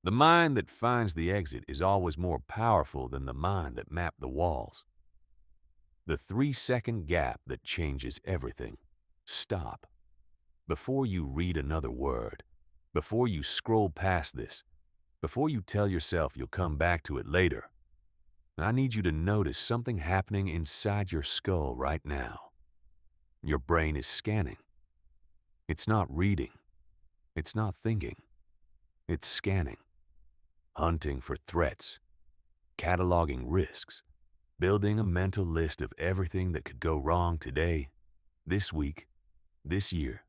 The mind that finds the exit is always more powerful than the mind that mapped the walls. The 3-second gap that changes everything. Stop. Before you read another word, before you scroll past this, before you tell yourself you'll come back to it later, I need you to notice something happening inside your skull right now. Your brain is scanning. It's not reading. It's not thinking. It's scanning, hunting for threats, cataloging risks, building a mental list of everything that could go wrong today, this week, this year.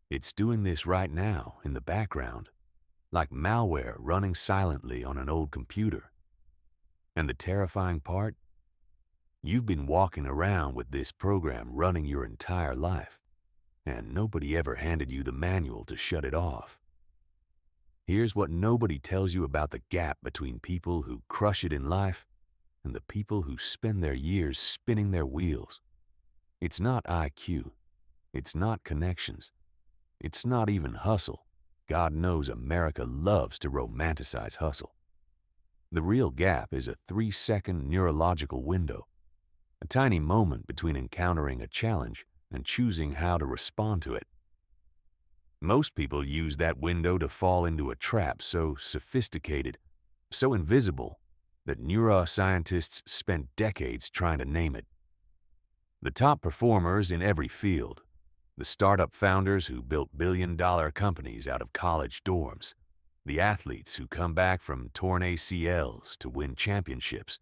It's doing this right now in the background, like malware running silently on an old computer. And the terrifying part? You've been walking around with this program running your entire life, and nobody ever handed you the manual to shut it off. Here's what nobody tells you about the gap between people who crush it in life and the people who spend their years spinning their wheels. It's not IQ. It's not connections. It's not even hustle. God knows America loves to romanticize hustle. The real gap is a 3-second neurological window, a tiny moment between encountering a challenge and choosing how to respond to it. Most people use that window to fall into a trap so sophisticated, so invisible, that neuroscientists spent decades trying to name it. The top performers in every field, the startup founders who built billion-dollar companies out of college dorms, the athletes who come back from torn ACLs to win championships,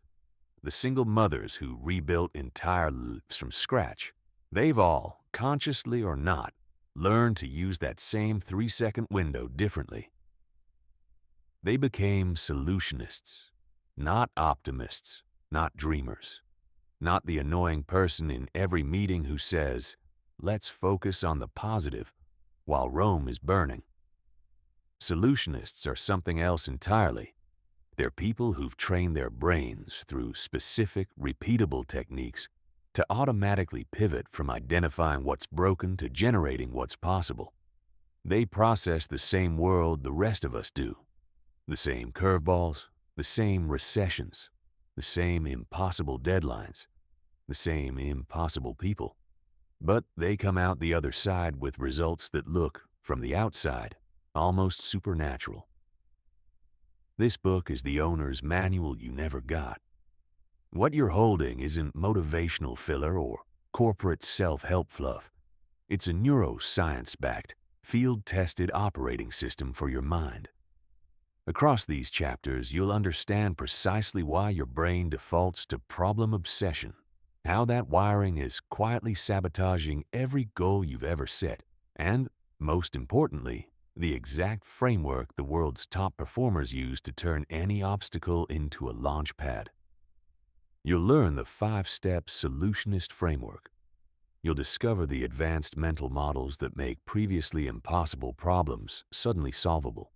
the single mothers who rebuilt entire lives from scratch, they've all, consciously or not, learned to use that same 3-second window differently. They became solutionists, not optimists, not dreamers, not the annoying person in every meeting who says, "Let's focus on the positive while Rome is burning." Solutionists are something else entirely. They're people who've trained their brains through specific, repeatable techniques to automatically pivot from identifying what's broken to generating what's possible. They process the same world the rest of us do. The same curveballs, the same recessions, the same impossible deadlines, the same impossible people. But they come out the other side with results that look, from the outside, almost supernatural. This book is the owner's manual you never got. What you're holding isn't motivational filler or corporate self-help fluff. It's a neuroscience-backed, field-tested operating system for your mind. Across these chapters, you'll understand precisely why your brain defaults to problem obsession, how that wiring is quietly sabotaging every goal you've ever set, and, most importantly, the exact framework the world's top performers use to turn any obstacle into a launch pad. You'll learn the 5-step Solutionist framework. You'll discover the advanced mental models that make previously impossible problems suddenly solvable.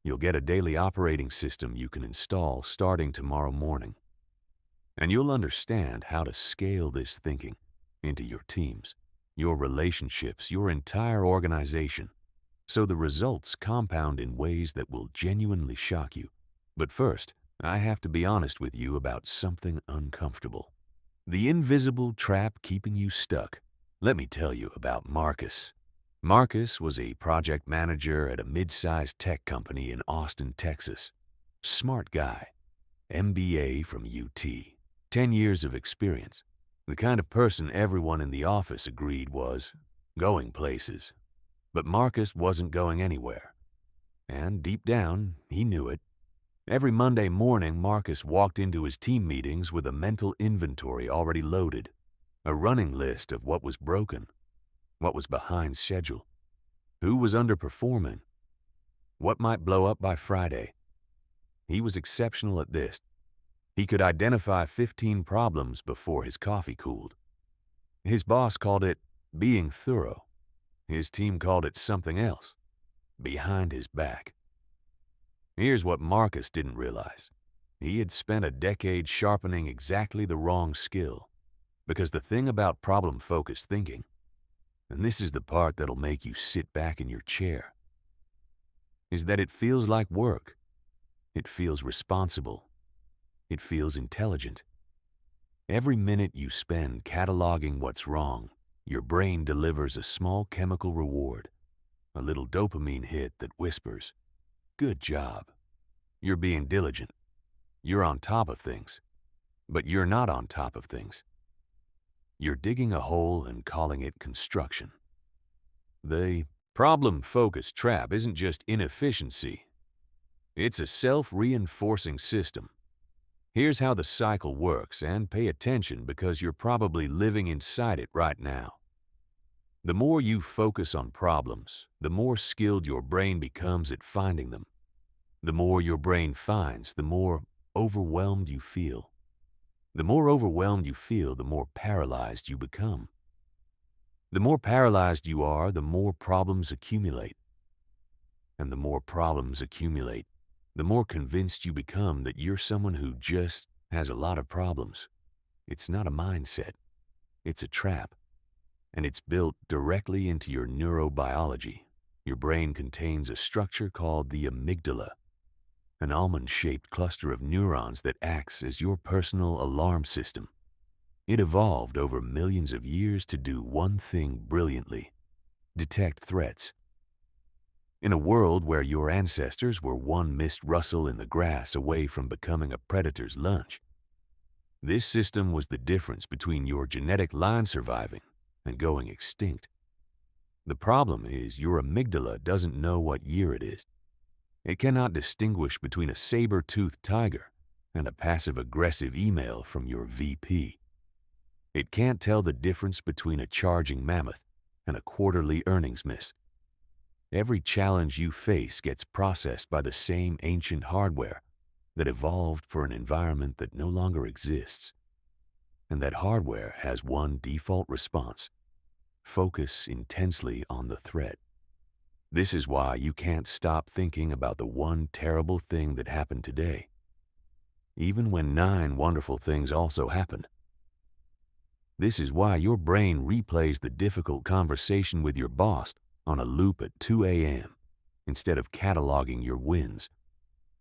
You'll get a daily operating system you can install starting tomorrow morning. And you'll understand how to scale this thinking into your teams, your relationships, your entire organization, so the results compound in ways that will genuinely shock you. But first, I have to be honest with you about something uncomfortable. The invisible trap keeping you stuck. Let me tell you about Marcus. Marcus was a project manager at a mid-sized tech company in Austin, Texas. Smart guy. MBA from UT. 10 years of experience. The kind of person everyone in the office agreed was going places. But Marcus wasn't going anywhere. And deep down, he knew it. Every Monday morning, Marcus walked into his team meetings with a mental inventory already loaded, a running list of what was broken, what was behind schedule, who was underperforming, what might blow up by Friday. He was exceptional at this. He could identify 15 problems before his coffee cooled. His boss called it being thorough. His team called it something else, behind his back. Here's what Marcus didn't realize. He had spent a decade sharpening exactly the wrong skill. Because the thing about problem-focused thinking, and this is the part that'll make you sit back in your chair, is that it feels like work. It feels responsible. It feels intelligent. Every minute you spend cataloging what's wrong, your brain delivers a small chemical reward, a little dopamine hit that whispers, "Good job. You're being diligent. You're on top of things." But you're not on top of things. You're digging a hole and calling it construction. The problem-focused trap isn't just inefficiency. It's a self-reinforcing system. Here's how the cycle works, and pay attention because you're probably living inside it right now. The more you focus on problems, the more skilled your brain becomes at finding them. The more your brain finds, the more overwhelmed you feel. The more overwhelmed you feel, the more paralyzed you become. The more paralyzed you are, the more problems accumulate. And the more problems accumulate, the more convinced you become that you're someone who just has a lot of problems. It's not a mindset. It's a trap. And it's built directly into your neurobiology. Your brain contains a structure called the amygdala, an almond-shaped cluster of neurons that acts as your personal alarm system. It evolved over millions of years to do one thing brilliantly: detect threats. In a world where your ancestors were one missed rustle in the grass away from becoming a predator's lunch, this system was the difference between your genetic line surviving and going extinct. The problem is your amygdala doesn't know what year it is. It cannot distinguish between a saber-toothed tiger and a passive-aggressive email from your VP. It can't tell the difference between a charging mammoth and a quarterly earnings miss. Every challenge you face gets processed by the same ancient hardware that evolved for an environment that no longer exists. And that hardware has one default response: focus intensely on the threat. This is why you can't stop thinking about the one terrible thing that happened today, even when 9 wonderful things also happened. This is why your brain replays the difficult conversation with your boss on a loop at 2 a.m. instead of cataloging your wins.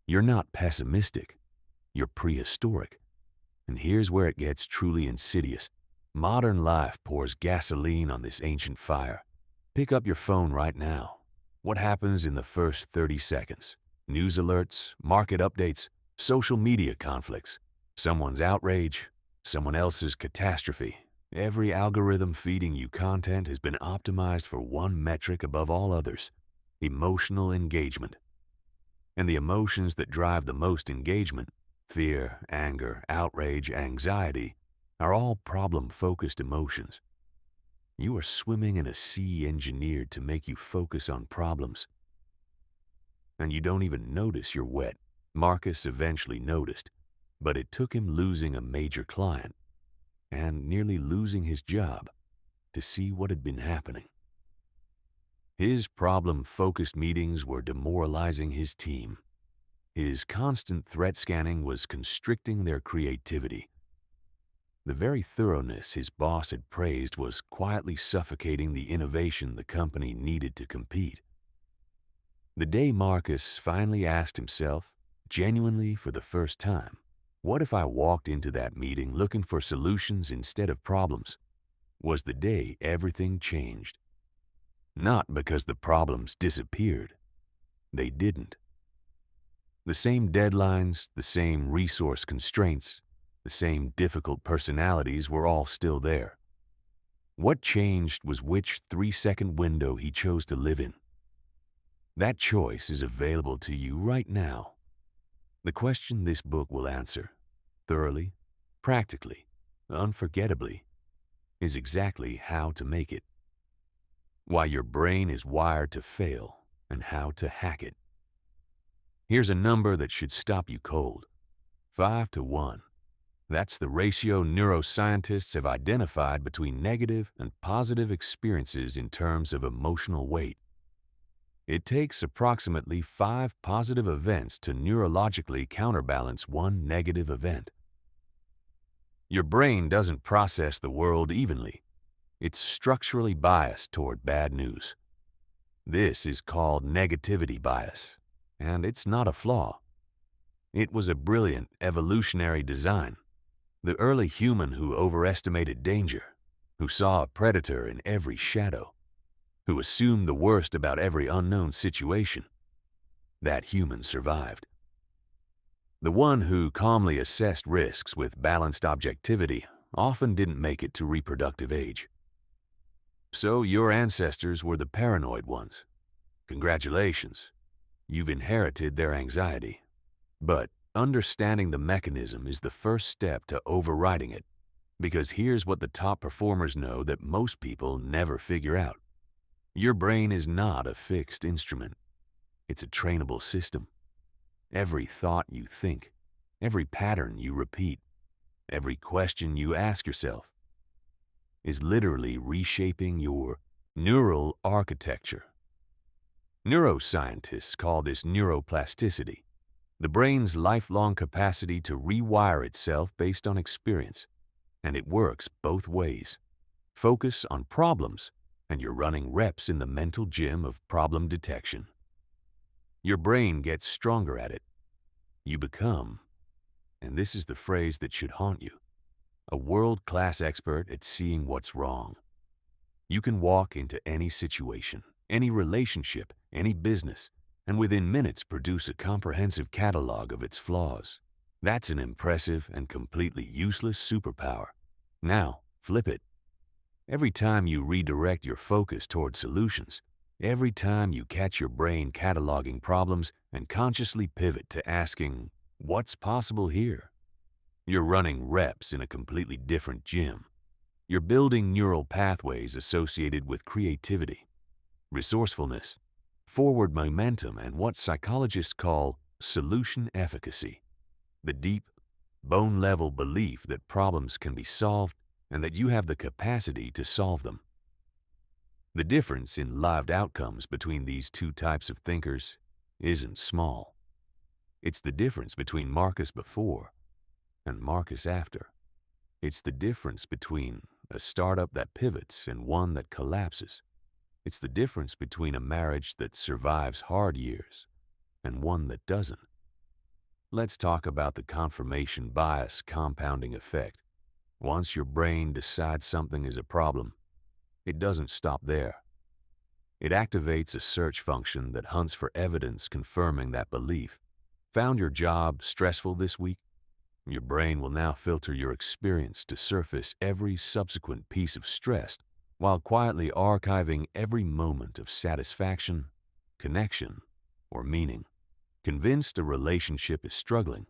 You're not pessimistic. You're prehistoric. And here's where it gets truly insidious. Modern life pours gasoline on this ancient fire. Pick up your phone right now. What happens in the first 30 seconds? News alerts, market updates, social media conflicts, someone's outrage, someone else's catastrophe. Every algorithm feeding you content has been optimized for one metric above all others: emotional engagement. And the emotions that drive the most engagement, fear, anger, outrage, anxiety, are all problem-focused emotions. You are swimming in a sea engineered to make you focus on problems. And you don't even notice you're wet. Marcus eventually noticed, but it took him losing a major client and nearly losing his job to see what had been happening. His problem-focused meetings were demoralizing his team. His constant threat scanning was constricting their creativity. The very thoroughness his boss had praised was quietly suffocating the innovation the company needed to compete. The day Marcus finally asked himself, genuinely for the first time, "What if I walked into that meeting looking for solutions instead of problems?" was the day everything changed. Not because the problems disappeared. They didn't. The same deadlines, the same resource constraints, the same difficult personalities were all still there. What changed was which 3-second window he chose to live in. That choice is available to you right now. The question this book will answer, thoroughly, practically, unforgettably, is exactly how to make it. Why your brain is wired to fail and how to hack it. Here's a number that should stop you cold: 5 to 1. That's the ratio neuroscientists have identified between negative and positive experiences in terms of emotional weight. It takes approximately 5 positive events to neurologically counterbalance one negative event. Your brain doesn't process the world evenly. It's structurally biased toward bad news. This is called negativity bias, and it's not a flaw. It was a brilliant evolutionary design. The early human who overestimated danger, who saw a predator in every shadow, who assumed the worst about every unknown situation. That human survived. The one who calmly assessed risks with balanced objectivity often didn't make it to reproductive age. So your ancestors were the paranoid ones. Congratulations, you've inherited their anxiety. But understanding the mechanism is the first step to overriding it, because here's what the top performers know that most people never figure out. Your brain is not a fixed instrument. It's a trainable system. Every thought you think, every pattern you repeat, every question you ask yourself is literally reshaping your neural architecture. Neuroscientists call this neuroplasticity, the brain's lifelong capacity to rewire itself based on experience. And it works both ways. Focus on problems, and you're running reps in the mental gym of problem detection. Your brain gets stronger at it. You become, and this is the phrase that should haunt you, a world-class expert at seeing what's wrong. You can walk into any situation, any relationship, any business, and within minutes produce a comprehensive catalog of its flaws. That's an impressive and completely useless superpower. Now, flip it. Every time you redirect your focus toward solutions, every time you catch your brain cataloging problems and consciously pivot to asking, what's possible here? You're running reps in a completely different gym. You're building neural pathways associated with creativity, resourcefulness, forward momentum, and what psychologists call solution efficacy, the deep, bone-level belief that problems can be solved and that you have the capacity to solve them. The difference in lived outcomes between these two types of thinkers isn't small. It's the difference between Marcus before and Marcus after. It's the difference between a startup that pivots and one that collapses. It's the difference between a marriage that survives hard years and one that doesn't. Let's talk about the confirmation bias compounding effect. Once your brain decides something is a problem, it doesn't stop there. It activates a search function that hunts for evidence confirming that belief. Found your job stressful this week? Your brain will now filter your experience to surface every subsequent piece of stress, while quietly archiving every moment of satisfaction, connection, or meaning. Convinced a relationship is struggling,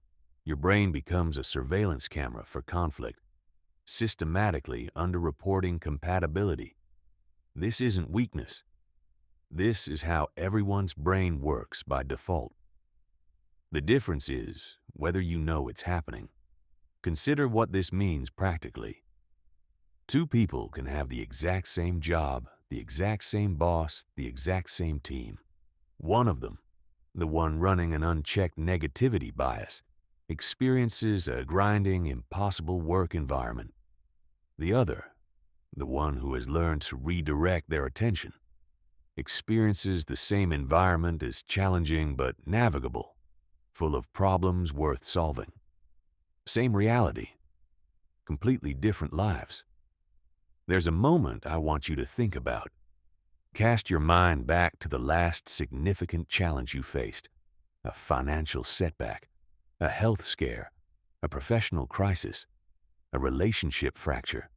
your brain becomes a surveillance camera for conflict, systematically underreporting compatibility. This isn't weakness. This is how everyone's brain works by default. The difference is whether you know it's happening. Consider what this means practically. Two people can have the exact same job, the exact same boss, the exact same team. One of them, the one running an unchecked negativity bias, experiences a grinding, impossible work environment. The other, the one who has learned to redirect their attention, experiences the same environment as challenging but navigable, full of problems worth solving. Same reality, completely different lives. There's a moment I want you to think about. Cast your mind back to the last significant challenge you faced, a financial setback, a health scare, a professional crisis, a relationship fracture.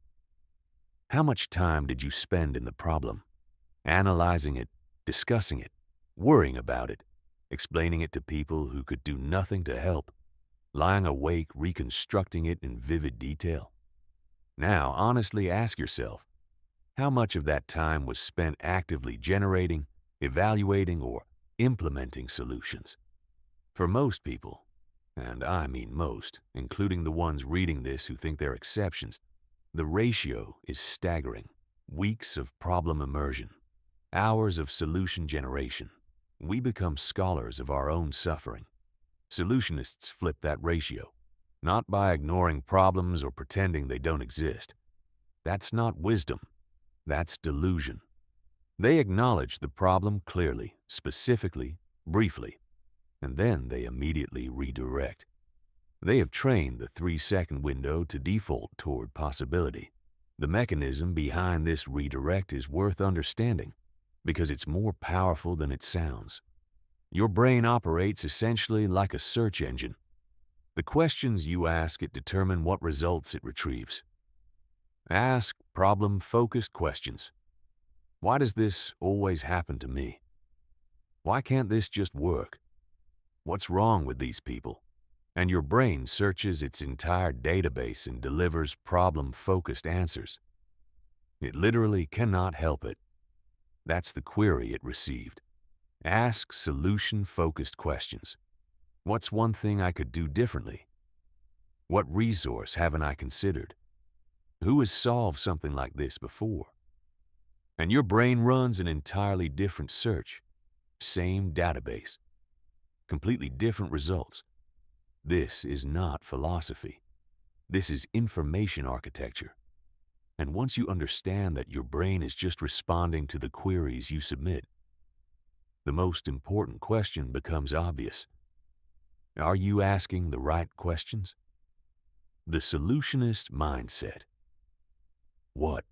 How much time did you spend in the problem, analyzing it, discussing it, worrying about it, explaining it to people who could do nothing to help, lying awake reconstructing it in vivid detail? Now, honestly ask yourself, how much of that time was spent actively generating, evaluating, or implementing solutions? For most people, and I mean most, including the ones reading this who think they're exceptions, the ratio is staggering. Weeks of problem immersion, hours of solution generation. We become scholars of our own suffering. Solutionists flip that ratio, not by ignoring problems or pretending they don't exist. That's not wisdom. That's delusion. They acknowledge the problem clearly, specifically, briefly. and then they immediately redirect. They have trained the 3-second window to default toward possibility. The mechanism behind this redirect is worth understanding because it's more powerful than it sounds. Your brain operates essentially like a search engine. The questions you ask it determine what results it retrieves. Ask problem-focused questions. Why does this always happen to me? Why can't this just work? What's wrong with these people? And your brain searches its entire database and delivers problem-focused answers. It literally cannot help it. That's the query it received. Ask solution-focused questions. What's one thing I could do differently? What resource haven't I considered? Who has solved something like this before? And your brain runs an entirely different search. Same database. Completely different results. This is not philosophy. This is information architecture. And once you understand that your brain is just responding to the queries you submit, the most important question becomes obvious. Are you asking the right questions? The solutionist mindset. What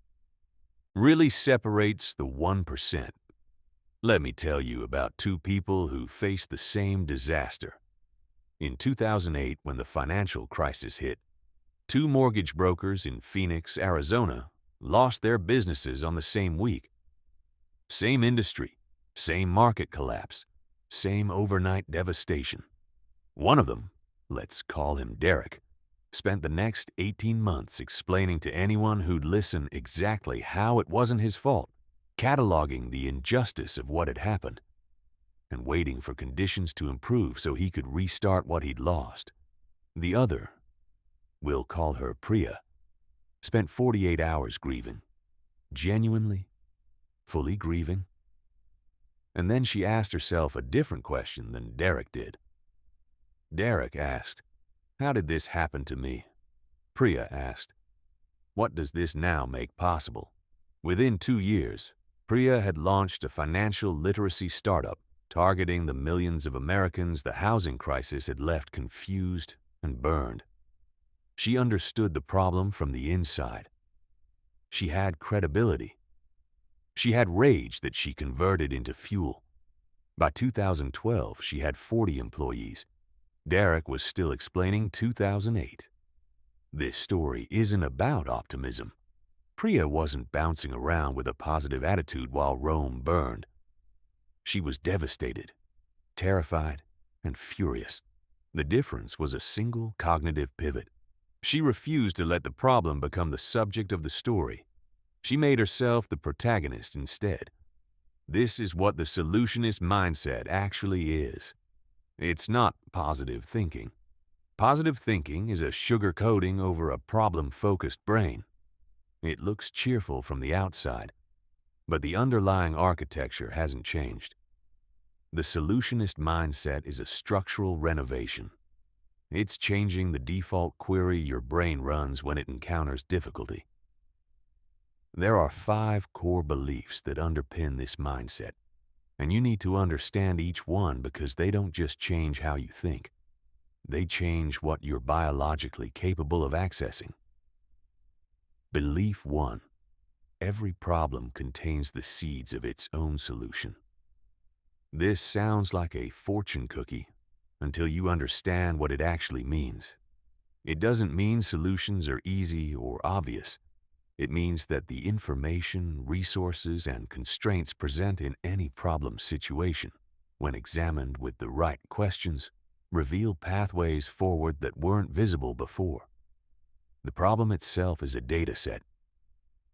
really separates the 1%? Let me tell you about two people who faced the same disaster. In 2008, when the financial crisis hit, two mortgage brokers in Phoenix, Arizona, lost their businesses on the same week. Same industry, same market collapse, same overnight devastation. One of them, let's call him Derek, spent the next 18 months explaining to anyone who'd listen exactly how it wasn't his fault, cataloging the injustice of what had happened, and waiting for conditions to improve so he could restart what he'd lost. The other, we'll call her Priya, spent 48 hours grieving. Genuinely, fully grieving. And then she asked herself a different question than Derek did. Derek asked, "How did this happen to me?" Priya asked, "What does this now make possible?" Within 2 years, Priya had launched a financial literacy startup targeting the millions of Americans the housing crisis had left confused and burned. She understood the problem from the inside. She had credibility. She had rage that she converted into fuel. By 2012, she had 40 employees. Derek was still explaining 2008. This story isn't about optimism. Priya wasn't bouncing around with a positive attitude while Rome burned. She was devastated, terrified, and furious. The difference was a single cognitive pivot. She refused to let the problem become the subject of the story. She made herself the protagonist instead. This is what the solutionist mindset actually is. It's not positive thinking. Positive thinking is a sugar coating over a problem-focused brain. It looks cheerful from the outside, but the underlying architecture hasn't changed. The solutionist mindset is a structural renovation. It's changing the default query your brain runs when it encounters difficulty. There are 5 core beliefs that underpin this mindset, and you need to understand each one because they don't just change how you think. They change what you're biologically capable of accessing. Belief 1. Every problem contains the seeds of its own solution. This sounds like a fortune cookie until you understand what it actually means. It doesn't mean solutions are easy or obvious. It means that the information, resources, and constraints present in any problem situation, when examined with the right questions, reveal pathways forward that weren't visible before. The problem itself is a data set.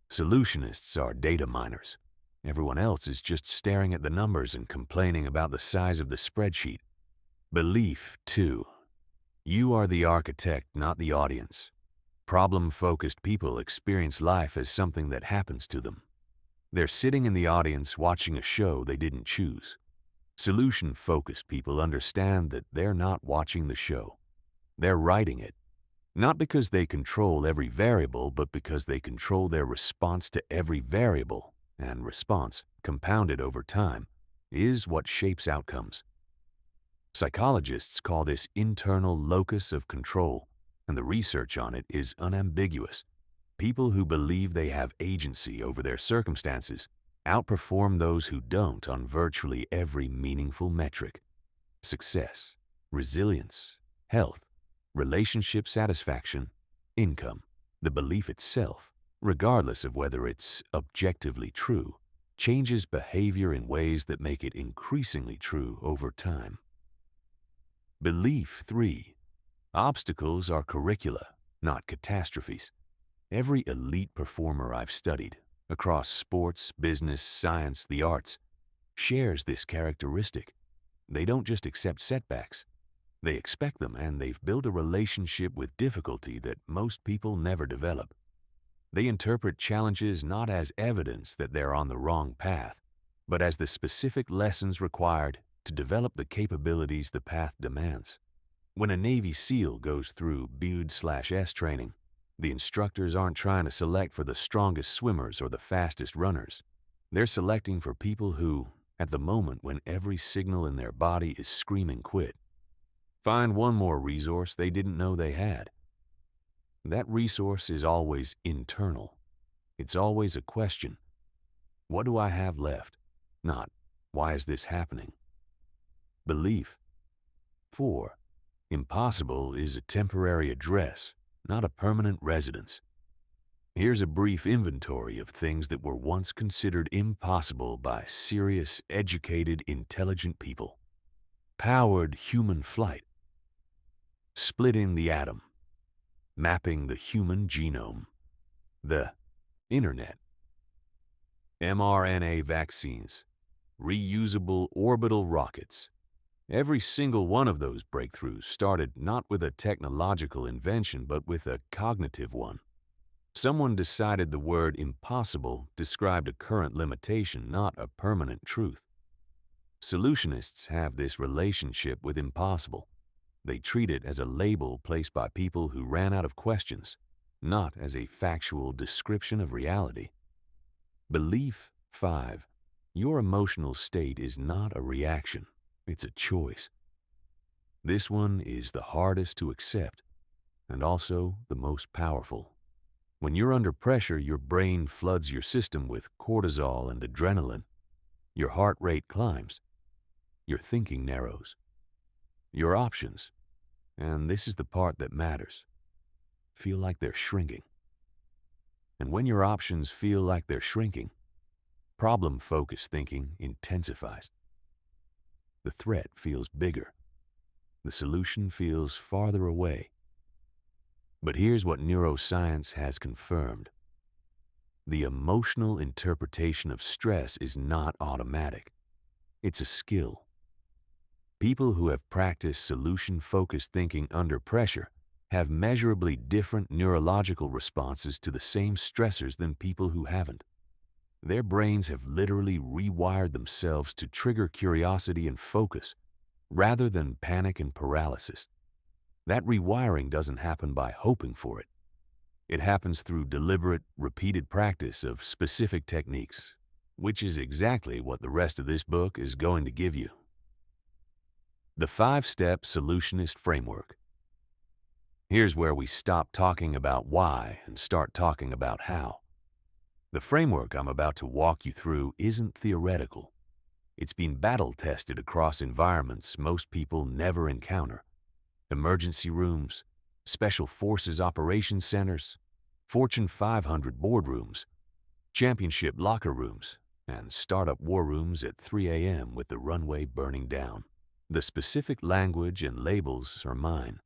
Solutionists are data miners. Everyone else is just staring at the numbers and complaining about the size of the spreadsheet. Belief 2. You are the architect, not the audience. Problem-focused people experience life as something that happens to them. They're sitting in the audience watching a show they didn't choose. Solution-focused people understand that they're not watching the show. They're writing it. Not because they control every variable, but because they control their response to every variable, and response, compounded over time, is what shapes outcomes. Psychologists call this internal locus of control, and the research on it is unambiguous. People who believe they have agency over their circumstances outperform those who don't on virtually every meaningful metric: success, resilience, health, relationship satisfaction, income. The belief itself, regardless of whether it's objectively true, changes behavior in ways that make it increasingly true over time. Belief 3. Obstacles are curricula, not catastrophes. Every elite performer I've studied, across sports, business, science, the arts, shares this characteristic. They don't just accept setbacks. They expect them, and they've built a relationship with difficulty that most people never develop. They interpret challenges not as evidence that they're on the wrong path, but as the specific lessons required to develop the capabilities the path demands. When a Navy SEAL goes through BUD/S training, the instructors aren't trying to select for the strongest swimmers or the fastest runners. They're selecting for people who, at the moment when every signal in their body is screaming quit, find one more resource they didn't know they had. That resource is always internal. It's always a question: what do I have left? Not, why is this happening? Belief 4. Impossible is a temporary address, not a permanent residence. Here's a brief inventory of things that were once considered impossible by serious, educated, intelligent people. Powered human flight, splitting the atom, mapping the human genome, the internet, mRNA vaccines, reusable orbital rockets. Every single one of those breakthroughs started not with a technological invention, but with a cognitive one. Someone decided the word impossible described a current limitation, not a permanent truth. Solutionists have this relationship with impossible. They treat it as a label placed by people who ran out of questions, not as a factual description of reality. Belief 5. Your emotional state is not a reaction. It's a choice. This one is the hardest to accept, and also the most powerful. When you're under pressure, your brain floods your system with cortisol and adrenaline. Your heart rate climbs. Your thinking narrows. Your options, and this is the part that matters, feel like they're shrinking. And when your options feel like they're shrinking, problem-focused thinking intensifies. The threat feels bigger. The solution feels farther away. But here's what neuroscience has confirmed. The emotional interpretation of stress is not automatic. It's a skill. People who have practiced solution-focused thinking under pressure have measurably different neurological responses to the same stressors than people who haven't. Their brains have literally rewired themselves to trigger curiosity and focus, rather than panic and paralysis. That rewiring doesn't happen by hoping for it. It happens through deliberate, repeated practice of specific techniques, which is exactly what the rest of this book is going to give you. The 5-step Solutionist framework. Here's where we stop talking about why and start talking about how. The framework I'm about to walk you through isn't theoretical. It's been battle-tested across environments most people never encounter: emergency rooms, special forces operations centers, Fortune 500 boardrooms, championship locker rooms, and startup war rooms at 3 a.m. with the runway burning down. The specific language and labels are mine,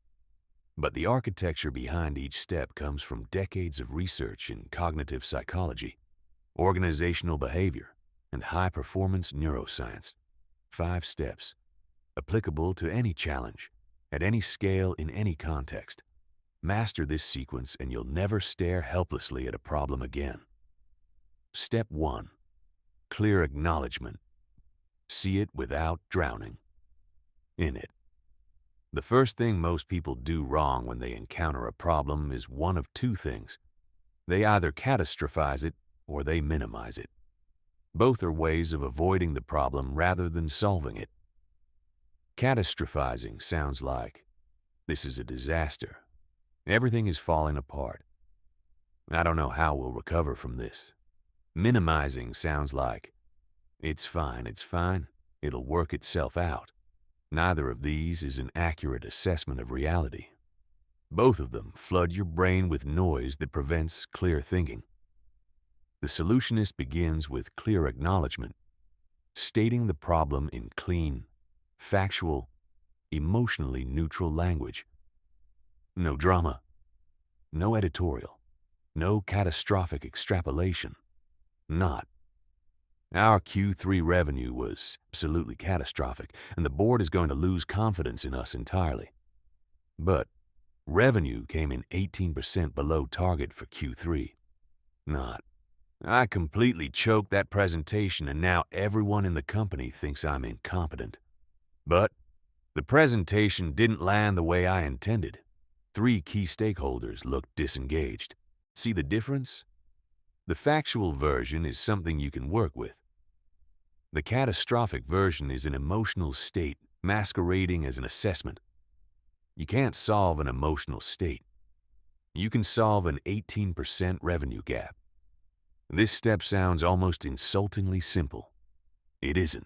but the architecture behind each step comes from decades of research in cognitive psychology, organizational behavior, and high-performance neuroscience. 5 steps, applicable to any challenge, at any scale, in any context. Master this sequence and you'll never stare helplessly at a problem again. Step 1. Clear acknowledgement. See it without drowning in it. The first thing most people do wrong when they encounter a problem is one of two things. They either catastrophize it or they minimize it. Both are ways of avoiding the problem rather than solving it. Catastrophizing sounds like, this is a disaster. Everything is falling apart. I don't know how we'll recover from this. Minimizing sounds like, it's fine, it'll work itself out. Neither of these is an accurate assessment of reality. Both of them flood your brain with noise that prevents clear thinking. The solutionist begins with clear acknowledgement, stating the problem in clean, factual, emotionally neutral language. No drama, no editorial, no catastrophic extrapolation. Not. Our Q3 revenue was absolutely catastrophic, and the board is going to lose confidence in us entirely. But revenue came in 18% below target for Q3. Not. I completely choked that presentation, and now everyone in the company thinks I'm incompetent. But the presentation didn't land the way I intended. 3 key stakeholders looked disengaged. See the difference? The factual version is something you can work with. The catastrophic version is an emotional state masquerading as an assessment. You can't solve an emotional state. You can solve an 18% revenue gap. This step sounds almost insultingly simple. It isn't.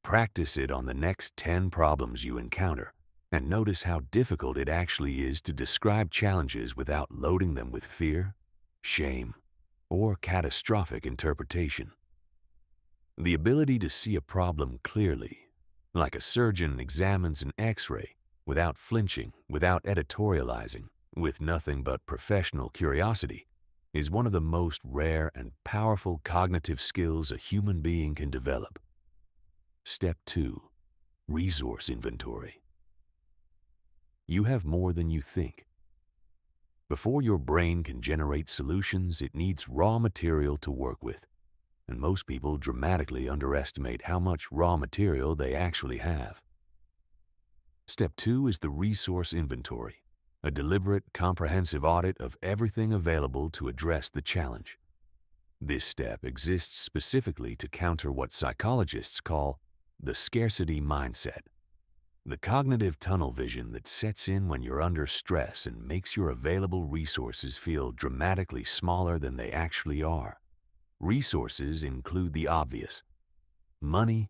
Practice it on the next 10 problems you encounter, and notice how difficult it actually is to describe challenges without loading them with fear, shame, or catastrophic interpretation. The ability to see a problem clearly, like a surgeon examines an X-ray, without flinching, without editorializing, with nothing but professional curiosity, is one of the most rare and powerful cognitive skills a human being can develop. Step 2. Resource inventory. You have more than you think. Before your brain can generate solutions, it needs raw material to work with, and most people dramatically underestimate how much raw material they actually have. Step 2 is the resource inventory, a deliberate, comprehensive audit of everything available to address the challenge. This step exists specifically to counter what psychologists call the scarcity mindset, the cognitive tunnel vision that sets in when you're under stress and makes your available resources feel dramatically smaller than they actually are. Resources include the obvious: money,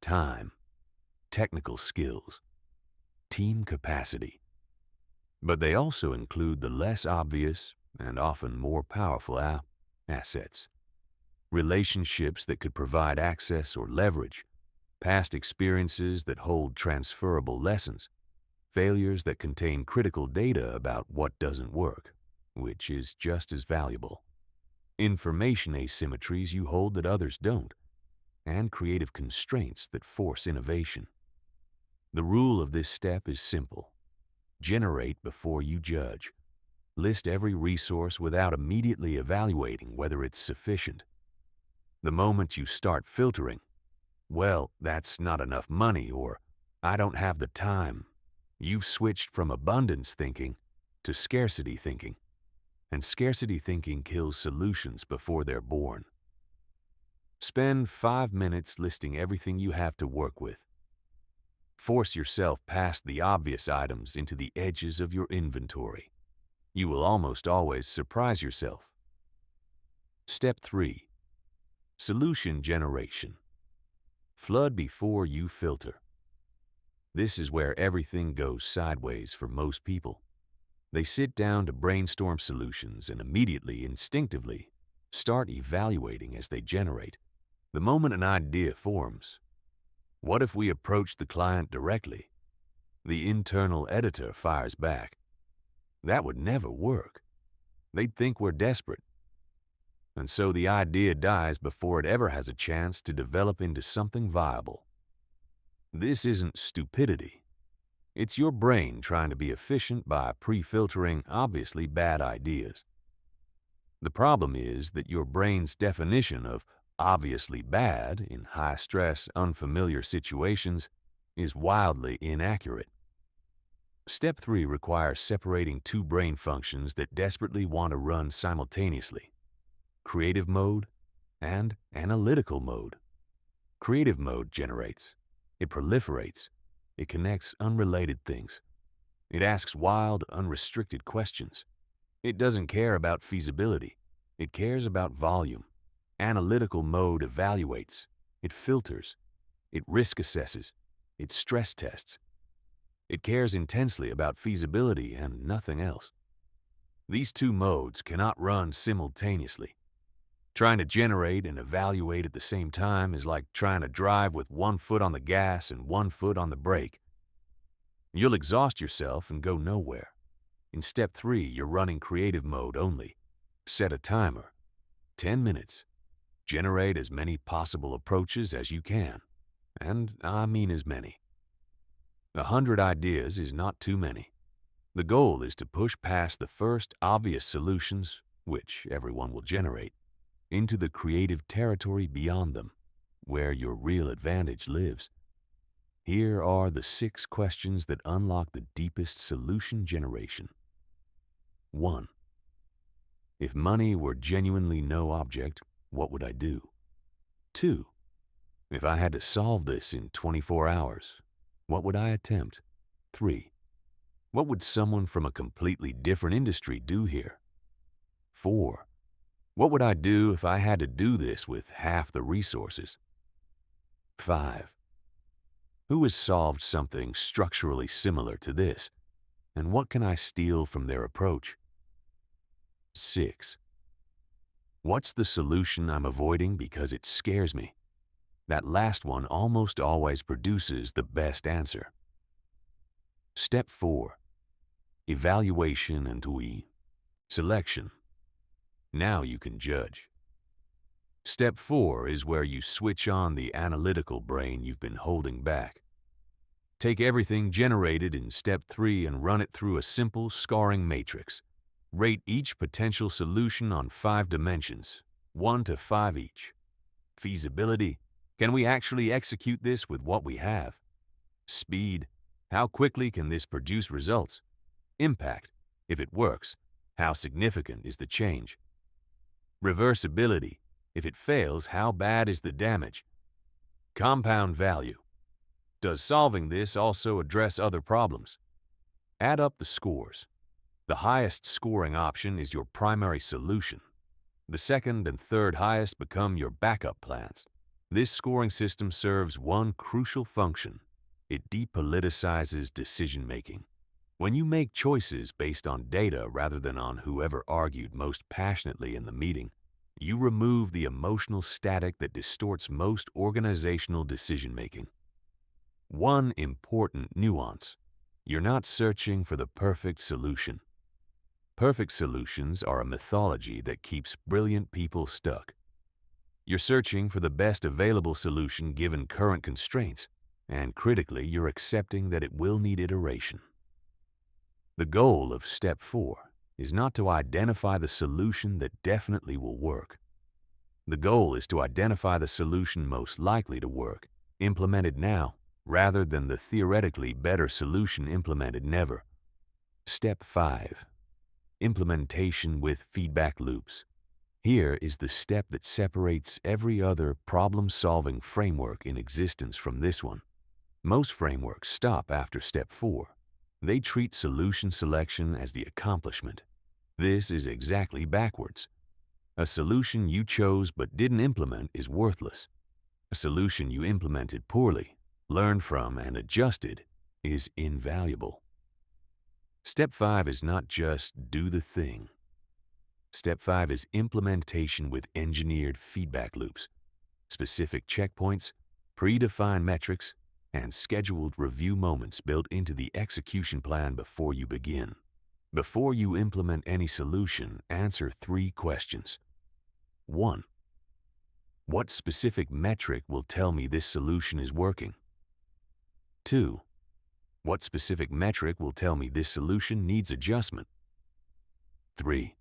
time, technical skills, team capacity. But they also include the less obvious and often more powerful assets. Relationships that could provide access or leverage, past experiences that hold transferable lessons, failures that contain critical data about what doesn't work, which is just as valuable, information asymmetries you hold that others don't, and creative constraints that force innovation. The rule of this step is simple. Generate before you judge. List every resource without immediately evaluating whether it's sufficient. The moment you start filtering, well, that's not enough money, or I don't have the time, you've switched from abundance thinking to scarcity thinking. And scarcity thinking kills solutions before they're born. Spend 5 minutes listing everything you have to work with. Force yourself past the obvious items into the edges of your inventory. You will almost always surprise yourself. Step 3. Solution generation. Flood before you filter. This is where everything goes sideways for most people. They sit down to brainstorm solutions and immediately, instinctively, start evaluating as they generate. The moment an idea forms, what if we approach the client directly? The internal editor fires back. That would never work. They'd think we're desperate. And so the idea dies before it ever has a chance to develop into something viable. This isn't stupidity. It's your brain trying to be efficient by pre-filtering obviously bad ideas. The problem is that your brain's definition of obviously bad in high-stress, unfamiliar situations is wildly inaccurate. Step 3 requires separating 2 brain functions that desperately want to run simultaneously: creative mode and analytical mode. Creative mode generates. It proliferates. It connects unrelated things. It asks wild, unrestricted questions. It doesn't care about feasibility. It cares about volume. Analytical mode evaluates. It filters. It risk assesses. It stress tests. It cares intensely about feasibility and nothing else. These two modes cannot run simultaneously. Trying to generate and evaluate at the same time is like trying to drive with one foot on the gas and one foot on the brake. You'll exhaust yourself and go nowhere. In step 3, you're running creative mode only. Set a timer. 10 minutes. Generate as many possible approaches as you can. And I mean as many. 100 ideas is not too many. The goal is to push past the first obvious solutions, which everyone will generate, into the creative territory beyond them, where your real advantage lives. Here are the 6 questions that unlock the deepest solution generation. 1. If money were genuinely no object, what would I do? 2. If I had to solve this in 24 hours, what would I attempt? 3. What would someone from a completely different industry do here? 4. What would I do if I had to do this with half the resources? 5. Who has solved something structurally similar to this, and what can I steal from their approach? 6. What's the solution I'm avoiding because it scares me? That last one almost always produces the best answer. Step 4. Evaluation and selection. Now you can judge. Step 4 is where you switch on the analytical brain you've been holding back. Take everything generated in Step 3 and run it through a simple scoring matrix. Rate each potential solution on 5 dimensions, 1 to 5 each. Feasibility. Can we actually execute this with what we have? Speed. How quickly can this produce results? Impact. If it works, how significant is the change? Reversibility. If it fails, how bad is the damage? Compound value. Does solving this also address other problems? Add up the scores. The highest scoring option is your primary solution. The second and third highest become your backup plans. This scoring system serves one crucial function. It depoliticizes decision-making. When you make choices based on data rather than on whoever argued most passionately in the meeting, you remove the emotional static that distorts most organizational decision-making. One important nuance: you're not searching for the perfect solution. Perfect solutions are a mythology that keeps brilliant people stuck. You're searching for the best available solution given current constraints, and critically, you're accepting that it will need iteration. The goal of Step 4 is not to identify the solution that definitely will work. The goal is to identify the solution most likely to work, implemented now, rather than the theoretically better solution implemented never. Step 5. Implementation with feedback loops. Here is the step that separates every other problem-solving framework in existence from this one. Most frameworks stop after Step 4. They treat solution selection as the accomplishment. This is exactly backwards. A solution you chose but didn't implement is worthless. A solution you implemented poorly, learned from, and adjusted is invaluable. Step 5 is not just do the thing. Step 5 is implementation with engineered feedback loops, specific checkpoints, predefined metrics, and scheduled review moments built into the execution plan before you begin. Before you implement any solution, answer 3 questions. 1. What specific metric will tell me this solution is working? 2. What specific metric will tell me this solution needs adjustment? 3.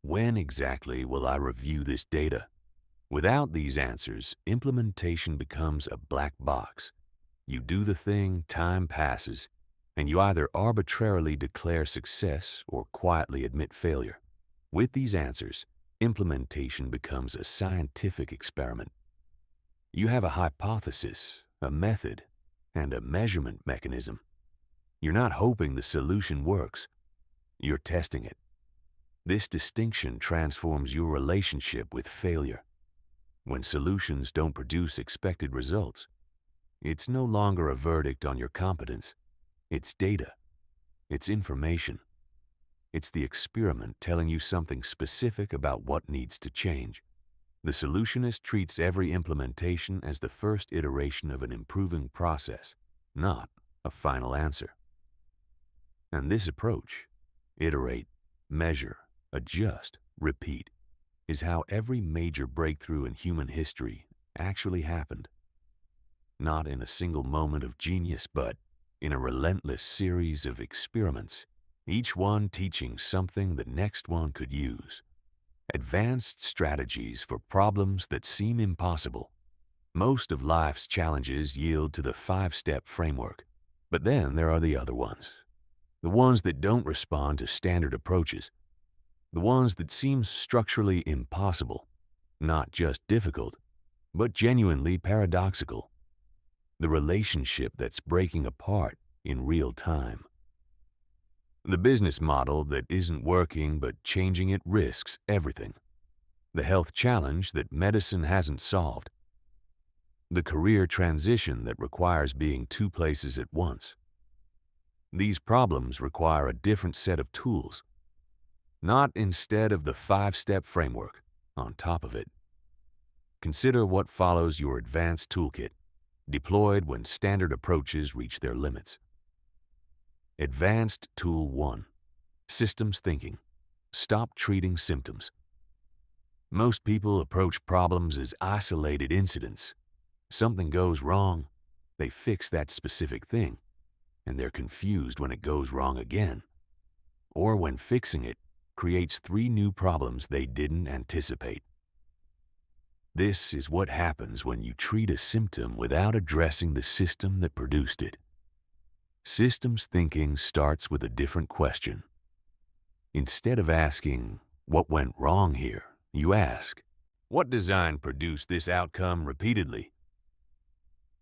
When exactly will I review this data? Without these answers, implementation becomes a black box. You do the thing, time passes, and you either arbitrarily declare success or quietly admit failure. With these answers, implementation becomes a scientific experiment. You have a hypothesis, a method, and a measurement mechanism. You're not hoping the solution works. You're testing it. This distinction transforms your relationship with failure. When solutions don't produce expected results, it's no longer a verdict on your competence. It's data. It's information. It's the experiment telling you something specific about what needs to change. The solutionist treats every implementation as the first iteration of an improving process, not a final answer. And this approach, iterate, measure, adjust, repeat, is how every major breakthrough in human history actually happened. Not in a single moment of genius, but in a relentless series of experiments, each one teaching something the next one could use. Advanced strategies for problems that seem impossible. Most of life's challenges yield to the 5-step framework, but then there are the other ones. The ones that don't respond to standard approaches. The ones that seem structurally impossible, not just difficult, but genuinely paradoxical. The relationship that's breaking apart in real time. The business model that isn't working but changing it risks everything. The health challenge that medicine hasn't solved. The career transition that requires being 2 places at once. These problems require a different set of tools, not instead of the 5-step framework on top of it. Consider what follows your advanced toolkit, deployed when standard approaches reach their limits. Advanced Tool 1. Systems thinking. Stop treating symptoms. Most people approach problems as isolated incidents. Something goes wrong, they fix that specific thing, and they're confused when it goes wrong again. Or when fixing it creates 3 new problems they didn't anticipate. This is what happens when you treat a symptom without addressing the system that produced it. Systems thinking starts with a different question. Instead of asking, "What went wrong here?" you ask, "What design produced this outcome repeatedly?"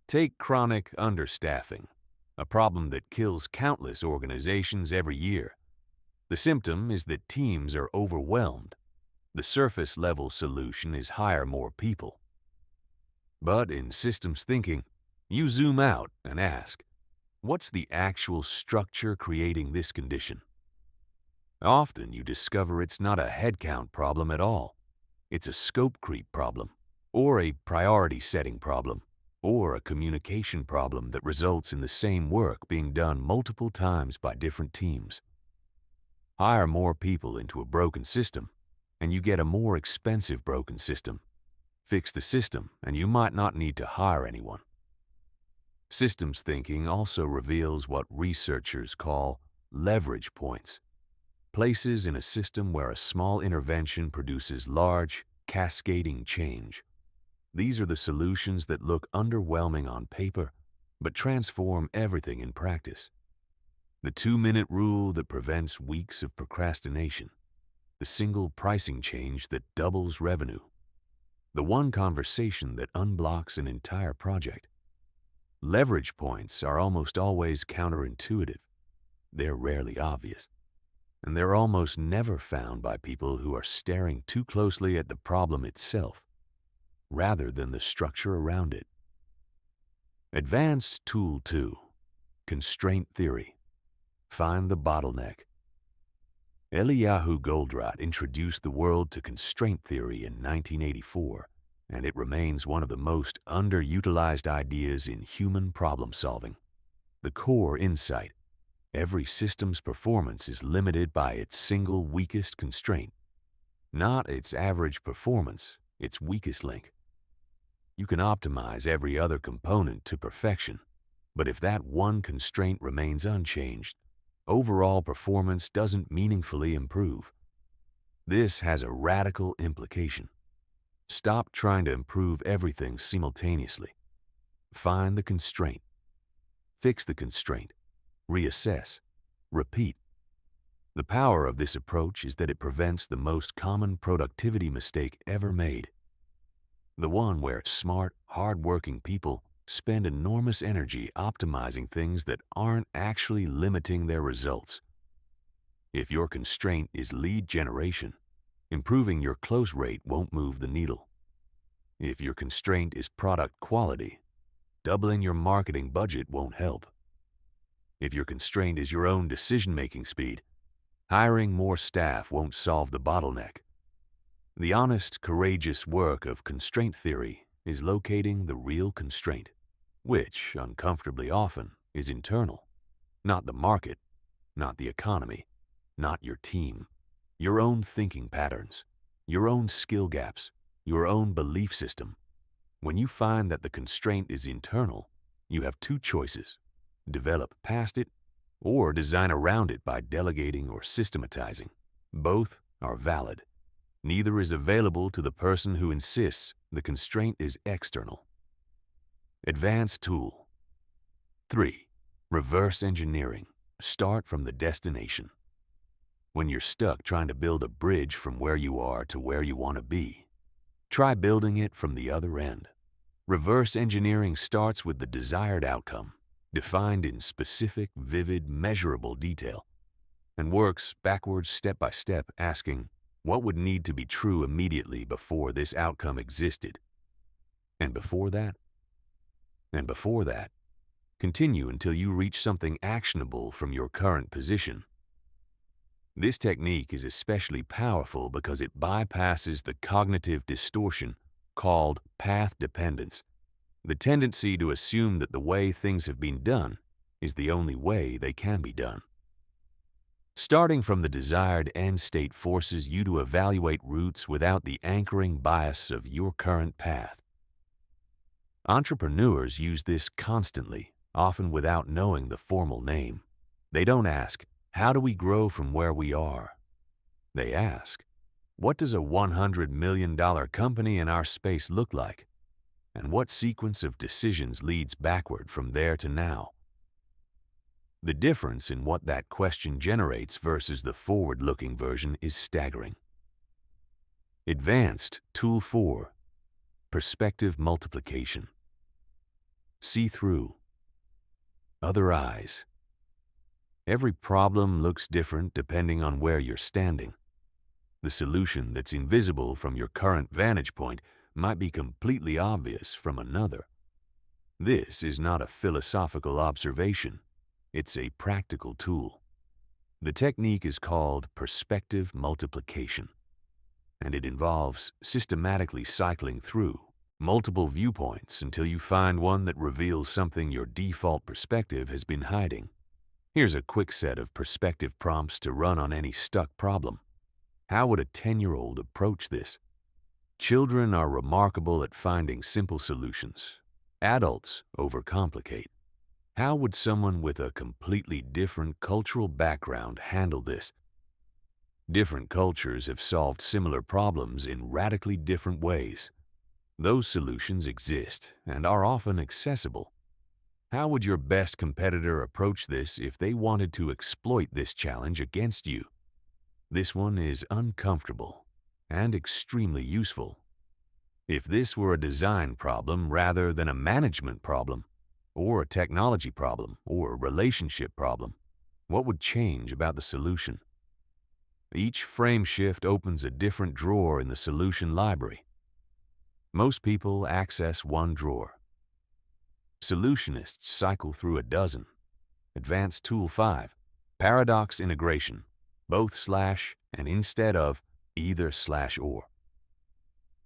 Take chronic understaffing, a problem that kills countless organizations every year. The symptom is that teams are overwhelmed. The surface-level solution is hire more people. But in systems thinking, you zoom out and ask, what's the actual structure creating this condition? Often you discover it's not a headcount problem at all. It's a scope creep problem, or a priority setting problem, or a communication problem that results in the same work being done multiple times by different teams. Hire more people into a broken system, and you get a more expensive broken system. Fix the system, and you might not need to hire anyone. Systems thinking also reveals what researchers call leverage points, places in a system where a small intervention produces large, cascading change. These are the solutions that look underwhelming on paper, but transform everything in practice. The 2-minute rule that prevents weeks of procrastination. The single pricing change that doubles revenue. The one conversation that unblocks an entire project. Leverage points are almost always counterintuitive. They're rarely obvious. And they're almost never found by people who are staring too closely at the problem itself, rather than the structure around it. Advanced Tool 2. Constraint Theory. Find the bottleneck. Eliyahu Goldratt introduced the world to constraint theory in 1984, and it remains one of the most underutilized ideas in human problem solving. The core insight: every system's performance is limited by its single weakest constraint, not its average performance, its weakest link. You can optimize every other component to perfection, but if that one constraint remains unchanged, overall performance doesn't meaningfully improve. This has a radical implication. Stop trying to improve everything simultaneously. Find the constraint. Fix the constraint. Reassess. Repeat. The power of this approach is that it prevents the most common productivity mistake ever made. The one where smart, hard-working people spend enormous energy optimizing things that aren't actually limiting their results. If your constraint is lead generation, improving your close rate won't move the needle. If your constraint is product quality, doubling your marketing budget won't help. If your constraint is your own decision-making speed, hiring more staff won't solve the bottleneck. The honest, courageous work of constraint theory is locating the real constraint, which, uncomfortably often, is internal. Not the market, not the economy, not your team. Your own thinking patterns, your own skill gaps, your own belief system. When you find that the constraint is internal, you have two choices: develop past it or design around it by delegating or systematizing. Both are valid. Neither is available to the person who insists the constraint is external. Advanced tool. 3. Reverse engineering. Start from the destination. When you're stuck trying to build a bridge from where you are to where you want to be, try building it from the other end. Reverse engineering starts with the desired outcome, defined in specific, vivid, measurable detail, and works backwards step by step, asking, what would need to be true immediately before this outcome existed? And before that? And before that? Continue until you reach something actionable from your current position. This technique is especially powerful because it bypasses the cognitive distortion called path dependence, the tendency to assume that the way things have been done is the only way they can be done. Starting from the desired end state forces you to evaluate routes without the anchoring bias of your current path. Entrepreneurs use this constantly, often without knowing the formal name. They don't ask, how do we grow from where we are? They ask, what does a $100 million company in our space look like? And what sequence of decisions leads backward from there to now? The difference in what that question generates versus the forward-looking version is staggering. Advanced Tool 4. Perspective multiplication. See through. Other eyes. Every problem looks different depending on where you're standing. The solution that's invisible from your current vantage point might be completely obvious from another. This is not a philosophical observation. It's a practical tool. The technique is called perspective multiplication, and it involves systematically cycling through multiple viewpoints until you find one that reveals something your default perspective has been hiding. Here's a quick set of perspective prompts to run on any stuck problem. How would a 10-year-old approach this? Children are remarkable at finding simple solutions. Adults overcomplicate. How would someone with a completely different cultural background handle this? Different cultures have solved similar problems in radically different ways. Those solutions exist and are often accessible. How would your best competitor approach this if they wanted to exploit this challenge against you? This one is uncomfortable and extremely useful. If this were a design problem rather than a management problem, or a technology problem, or a relationship problem, what would change about the solution? Each frame shift opens a different drawer in the solution library. Most people access one drawer. Solutionists cycle through a dozen. Advanced Tool 5, Paradox Integration, both/ and instead of, either/or.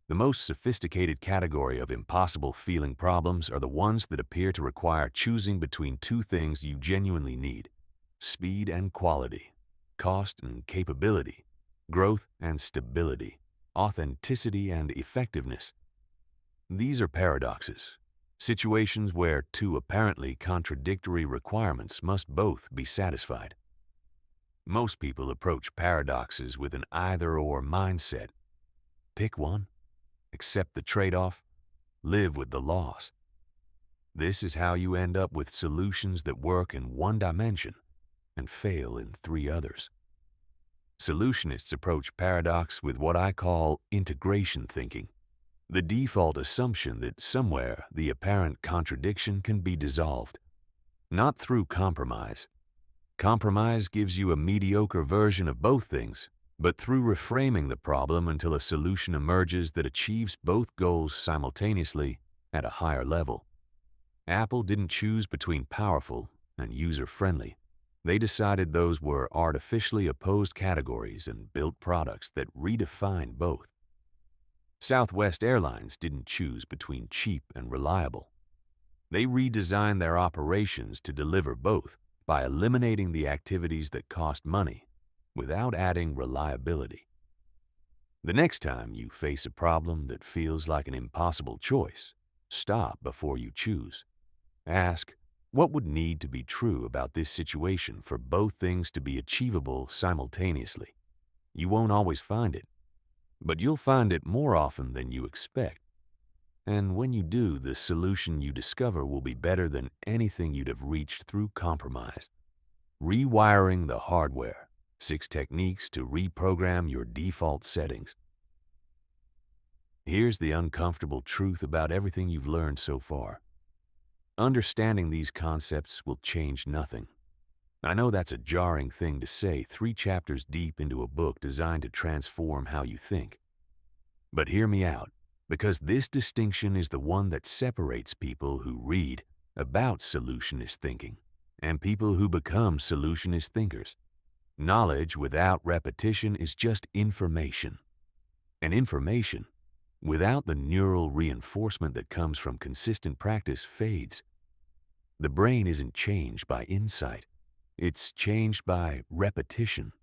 The most sophisticated category of impossible feeling problems are the ones that appear to require choosing between two things you genuinely need: speed and quality, cost and capability, growth and stability, authenticity and effectiveness. These are paradoxes, situations where two apparently contradictory requirements must both be satisfied. Most people approach paradoxes with an either-or mindset. Pick one. Accept the trade-off, live with the loss. This is how you end up with solutions that work in one dimension and fail in three others. Solutionists approach paradox with what I call integration thinking. The default assumption that somewhere the apparent contradiction can be dissolved, not through compromise. Compromise gives you a mediocre version of both things, but through reframing the problem until a solution emerges that achieves both goals simultaneously at a higher level. Apple didn't choose between powerful and user-friendly. They decided those were artificially opposed categories and built products that redefined both. Southwest Airlines didn't choose between cheap and reliable. They redesigned their operations to deliver both by eliminating the activities that cost money without adding reliability. The next time you face a problem that feels like an impossible choice, stop before you choose. Ask, what would need to be true about this situation for both things to be achievable simultaneously? You won't always find it, but you'll find it more often than you expect. And when you do, the solution you discover will be better than anything you'd have reached through compromise. Rewiring the hardware. 6 techniques to reprogram your default settings. Here's the uncomfortable truth about everything you've learned so far. Understanding these concepts will change nothing. I know that's a jarring thing to say 3 chapters deep into a book designed to transform how you think. But hear me out, because this distinction is the one that separates people who read about solutionist thinking and people who become solutionist thinkers. Knowledge without repetition is just information. And information, without the neural reinforcement that comes from consistent practice, fades. The brain isn't changed by insight. It's changed by repetition,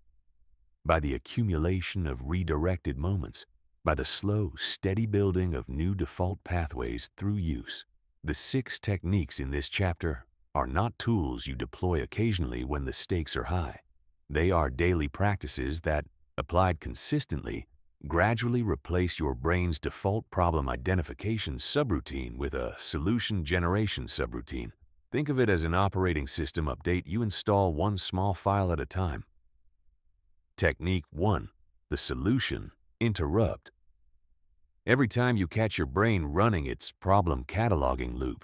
by the accumulation of redirected moments, by the slow, steady building of new default pathways through use. The 6 techniques in this chapter are not tools you deploy occasionally when the stakes are high. They are daily practices that, applied consistently, gradually replace your brain's default problem identification subroutine with a solution generation subroutine. Think of it as an operating system update you install one small file at a time. Technique 1. The solution interrupt. Every time you catch your brain running its problem cataloging loop,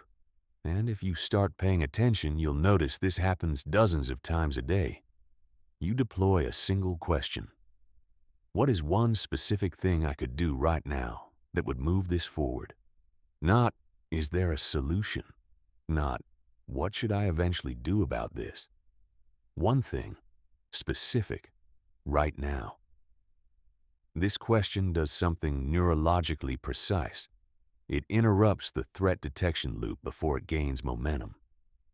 and if you start paying attention, you'll notice this happens dozens of times a day, you deploy a single question. What is one specific thing I could do right now that would move this forward? Not, is there a solution? Not, what should I eventually do about this? One thing, specific, right now. This question does something neurologically precise. It interrupts the threat detection loop before it gains momentum.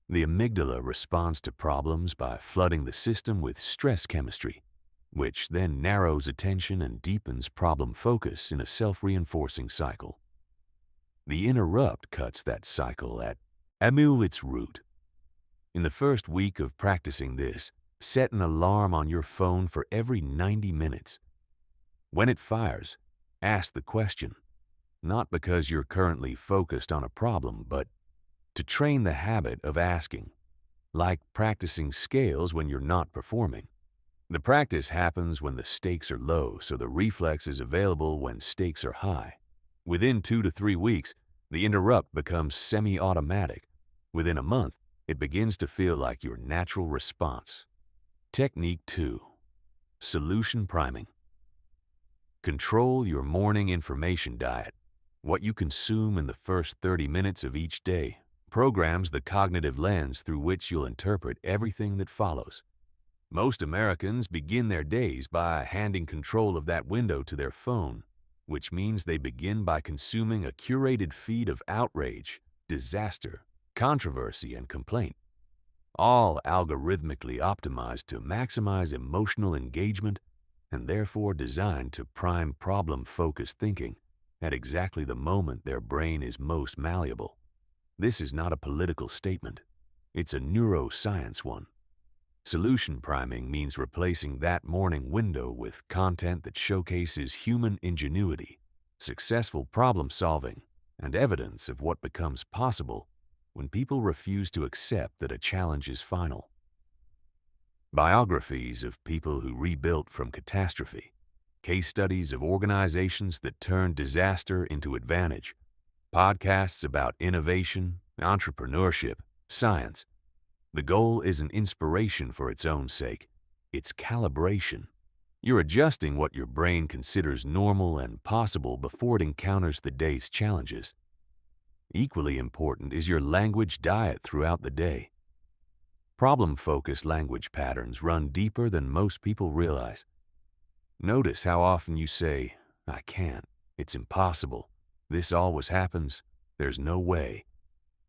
The amygdala responds to problems by flooding the system with stress chemistry, which then narrows attention and deepens problem focus in a self-reinforcing cycle. The interrupt cuts that cycle at its root. In the first week of practicing this, set an alarm on your phone for every 90 minutes. When it fires, ask the question, not because you're currently focused on a problem, but to train the habit of asking, like practicing scales when you're not performing. The practice happens when the stakes are low, so the reflex is available when stakes are high. Within 2 to 3 weeks, the interrupt becomes semi-automatic. Within a month, it begins to feel like your natural response. Technique 2. Solution priming. Control your morning information diet. What you consume in the first 30 minutes of each day programs the cognitive lens through which you'll interpret everything that follows. Most Americans begin their days by handing control of that window to their phone, which means they begin by consuming a curated feed of outrage, disaster, controversy, and complaint, all algorithmically optimized to maximize emotional engagement and therefore designed to prime problem-focused thinking at exactly the moment their brain is most malleable. This is not a political statement. It's a neuroscience one. Solution priming means replacing that morning window with content that showcases human ingenuity, successful problem-solving, and evidence of what becomes possible when people refuse to accept that a challenge is final. Biographies of people who rebuilt from catastrophe. case studies of organizations that turned disaster into advantage, podcasts about innovation, entrepreneurship, science. The goal isn't inspiration for its own sake. It's calibration. You're adjusting what your brain considers normal and possible before it encounters the day's challenges. Equally important is your language diet throughout the day. Problem-focused language patterns run deeper than most people realize. Notice how often you say, "I can't," "It's impossible," "This always happens," "There's no way."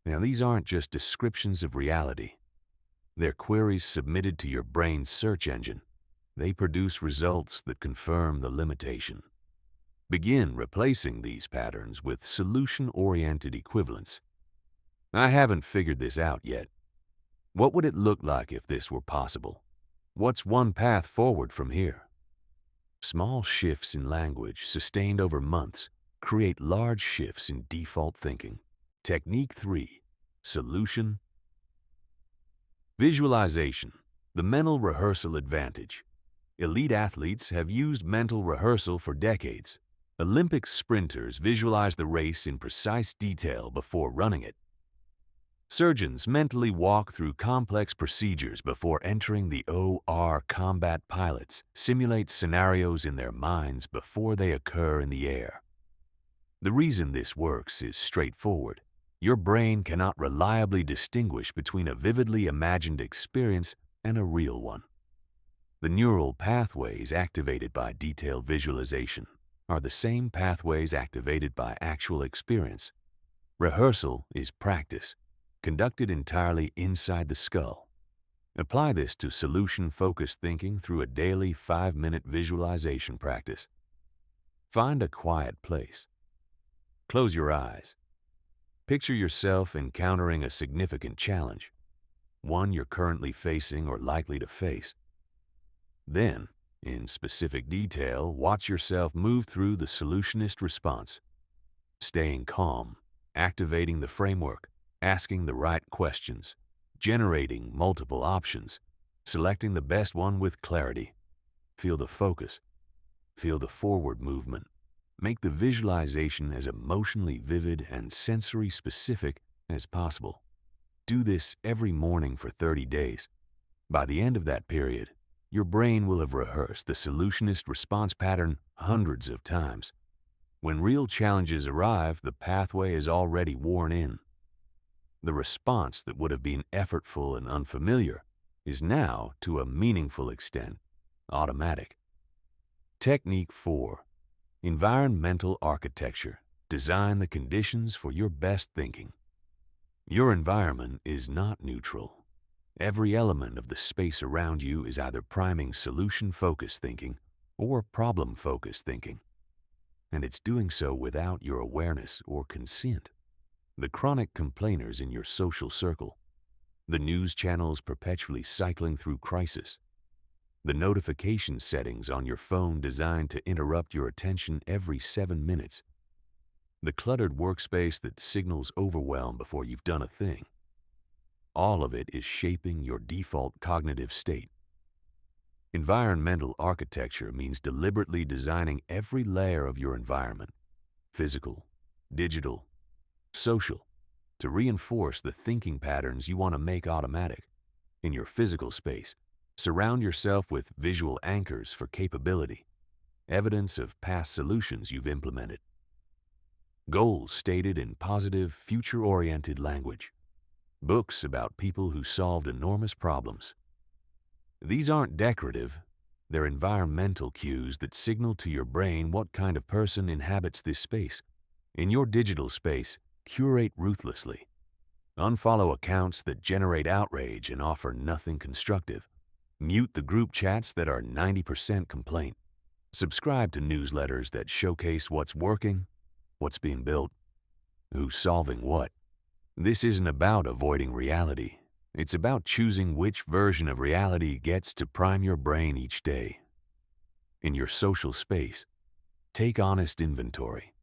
Now, these aren't just descriptions of reality. They're queries submitted to your brain's search engine. They produce results that confirm the limitation. Begin replacing these patterns with solution-oriented equivalents. "I haven't figured this out yet. What would it look like if this were possible? What's one path forward from here?" Small shifts in language sustained over months create large shifts in default thinking. Technique 3. Solution. Visualization, the mental rehearsal advantage. Elite athletes have used mental rehearsal for decades. Olympic sprinters visualize the race in precise detail before running it. Surgeons mentally walk through complex procedures before entering the OR. Combat pilots simulate scenarios in their minds before they occur in the air. The reason this works is straightforward. Your brain cannot reliably distinguish between a vividly imagined experience and a real one. The neural pathways activated by detailed visualization are the same pathways activated by actual experience. Rehearsal is practice, conducted entirely inside the skull. Apply this to solution-focused thinking through a daily 5-minute visualization practice. Find a quiet place. Close your eyes. Picture yourself encountering a significant challenge, one you're currently facing or likely to face. Then, in specific detail, watch yourself move through the solutionist response, staying calm, activating the framework, asking the right questions, generating multiple options, selecting the best one with clarity. Feel the focus. Feel the forward movement. Make the visualization as emotionally vivid and sensory specific as possible. Do this every morning for 30 days. By the end of that period, your brain will have rehearsed the solutionist response pattern hundreds of times. When real challenges arrive, the pathway is already worn in. The response that would have been effortful and unfamiliar is now, to a meaningful extent, automatic. Technique 4. Environmental architecture. Design the conditions for your best thinking. Your environment is not neutral. Every element of the space around you is either priming solution-focused thinking or problem-focused thinking, and it's doing so without your awareness or consent. The chronic complainers in your social circle, the news channels perpetually cycling through crisis, the notification settings on your phone designed to interrupt your attention every 7 minutes, the cluttered workspace that signals overwhelm before you've done a thing. All of it is shaping your default cognitive state. Environmental architecture means deliberately designing every layer of your environment, physical, digital, social, to reinforce the thinking patterns you want to make automatic. In your physical space, surround yourself with visual anchors for capability, evidence of past solutions you've implemented. Goals stated in positive, future-oriented language. Books about people who solved enormous problems. These aren't decorative. They're environmental cues that signal to your brain what kind of person inhabits this space. In your digital space, curate ruthlessly. Unfollow accounts that generate outrage and offer nothing constructive. Mute the group chats that are 90% complaint. Subscribe to newsletters that showcase what's working, what's being built, who's solving what. This isn't about avoiding reality. It's about choosing which version of reality gets to prime your brain each day. In your social space, take honest inventory.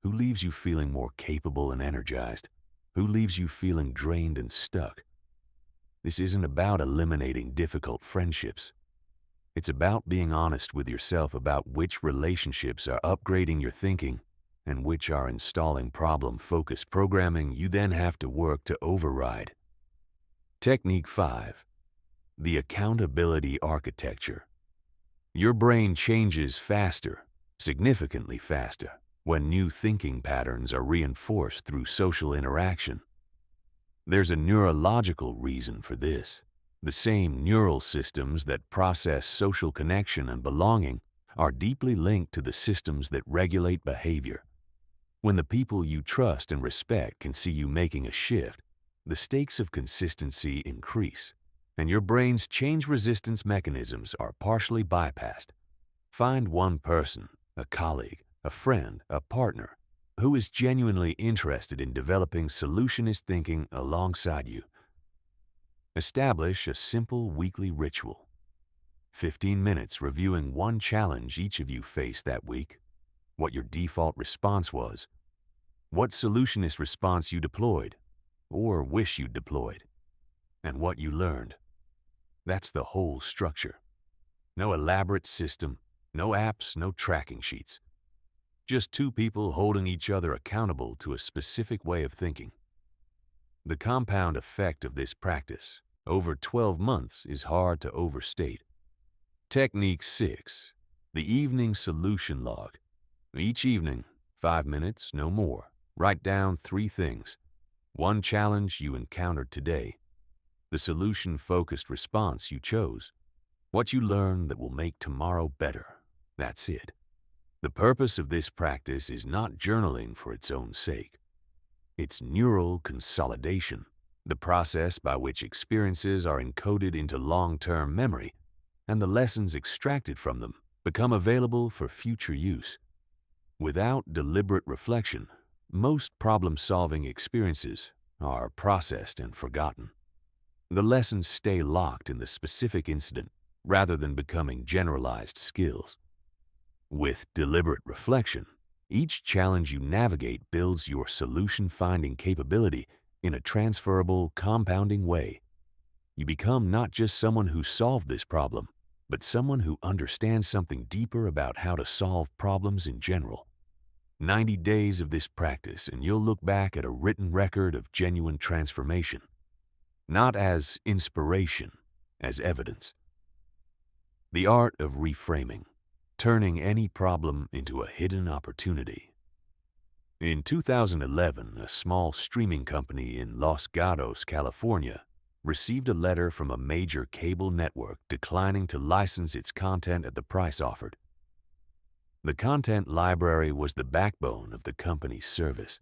Who leaves you feeling more capable and energized? Who leaves you feeling drained and stuck? This isn't about eliminating difficult friendships. It's about being honest with yourself about which relationships are upgrading your thinking and which are installing problem-focused programming you then have to work to override. Technique 5. The accountability architecture. Your brain changes faster, significantly faster, when new thinking patterns are reinforced through social interaction. There's a neurological reason for this. The same neural systems that process social connection and belonging are deeply linked to the systems that regulate behavior. When the people you trust and respect can see you making a shift, the stakes of consistency increase, and your brain's change resistance mechanisms are partially bypassed. Find one person, a colleague, a friend, a partner, who is genuinely interested in developing solutionist thinking alongside you. Establish a simple weekly ritual. 15 minutes reviewing one challenge each of you faced that week, what your default response was, what solutionist response you deployed, or wish you'd deployed, and what you learned. That's the whole structure. No elaborate system, no apps, no tracking sheets. Just two people holding each other accountable to a specific way of thinking. The compound effect of this practice over 12 months is hard to overstate. Technique 6. The evening solution log. Each evening, 5 minutes, no more, write down 3 things. One challenge you encountered today, the solution-focused response you chose, what you learned that will make tomorrow better. That's it. The purpose of this practice is not journaling for its own sake. It's neural consolidation, the process by which experiences are encoded into long-term memory and the lessons extracted from them become available for future use. Without deliberate reflection, most problem-solving experiences are processed and forgotten. The lessons stay locked in the specific incident rather than becoming generalized skills. With deliberate reflection, each challenge you navigate builds your solution-finding capability in a transferable, compounding way. You become not just someone who solved this problem, but someone who understands something deeper about how to solve problems in general. 90 days of this practice and you'll look back at a written record of genuine transformation. Not as inspiration, as evidence. The art of reframing. Turning any problem into a hidden opportunity. In 2011, a small streaming company in Los Gatos, California, received a letter from a major cable network declining to license its content at the price offered. The content library was the backbone of the company's service.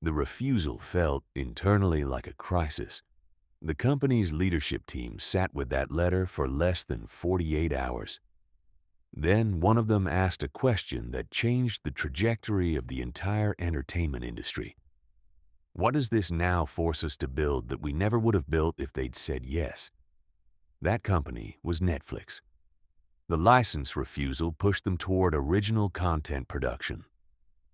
The refusal felt internally like a crisis. The company's leadership team sat with that letter for less than 48 hours. Then one of them asked a question that changed the trajectory of the entire entertainment industry. What does this now force us to build that we never would have built if they'd said yes? That company was Netflix. The license refusal pushed them toward original content production.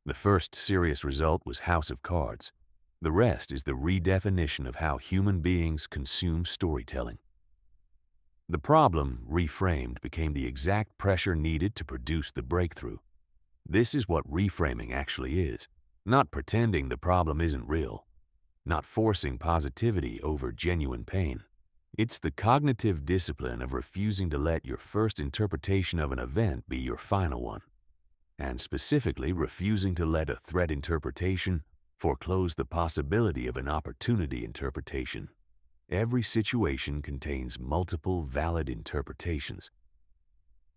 The first serious result was House of Cards. The rest is the redefinition of how human beings consume storytelling. The problem, reframed, became the exact pressure needed to produce the breakthrough. This is what reframing actually is. Not pretending the problem isn't real. Not forcing positivity over genuine pain. It's the cognitive discipline of refusing to let your first interpretation of an event be your final one. And specifically refusing to let a threat interpretation foreclose the possibility of an opportunity interpretation. Every situation contains multiple valid interpretations.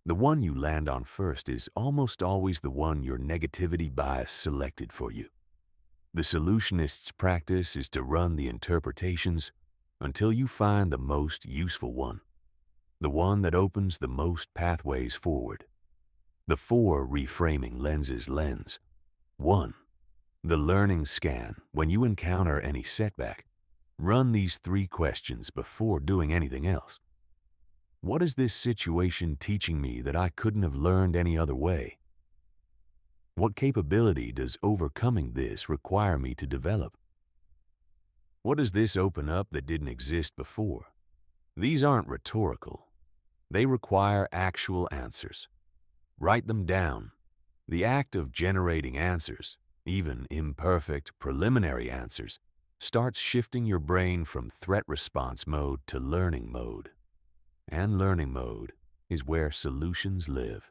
The one you land on first is almost always the one your negativity bias selected for you. The solutionist's practice is to run the interpretations until you find the most useful one, the one that opens the most pathways forward. The 4 reframing lenses lens. 1. The learning scan. When you encounter any setback, run these 3 questions before doing anything else. What is this situation teaching me that I couldn't have learned any other way? What capability does overcoming this require me to develop? What does this open up that didn't exist before? These aren't rhetorical. They require actual answers. Write them down. The act of generating answers, even imperfect preliminary answers, starts shifting your brain from threat response mode to learning mode. And learning mode is where solutions live.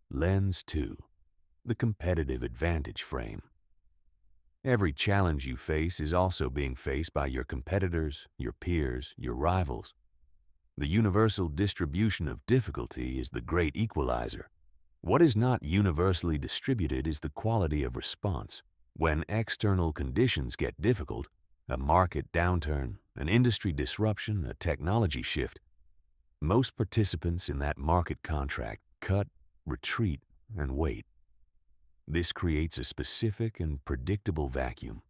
Lens 2. The competitive advantage frame. Every challenge you face is also being faced by your competitors, your peers, your rivals. The universal distribution of difficulty is the great equalizer. What is not universally distributed is the quality of response. When external conditions get difficult, a market downturn, an industry disruption, a technology shift, most participants in that market contract cut, retreat, and wait. This creates a specific and predictable vacuum.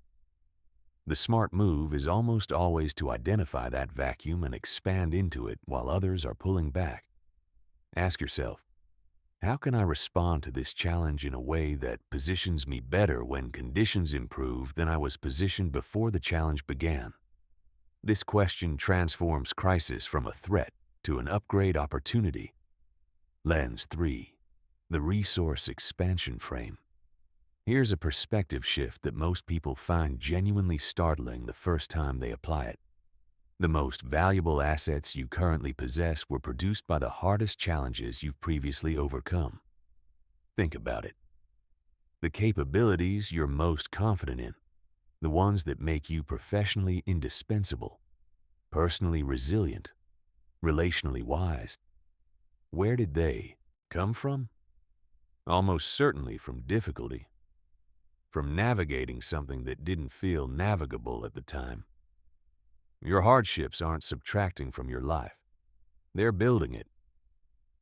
The smart move is almost always to identify that vacuum and expand into it while others are pulling back. Ask yourself, how can I respond to this challenge in a way that positions me better when conditions improve than I was positioned before the challenge began? This question transforms crisis from a threat to an upgrade opportunity. Lens 3. The resource expansion frame. Here's a perspective shift that most people find genuinely startling the first time they apply it. The most valuable assets you currently possess were produced by the hardest challenges you've previously overcome. Think about it. The capabilities you're most confident in, the ones that make you professionally indispensable, personally resilient, relationally wise, where did they come from? Almost certainly from difficulty. From navigating something that didn't feel navigable at the time. Your hardships aren't subtracting from your life. They're building it.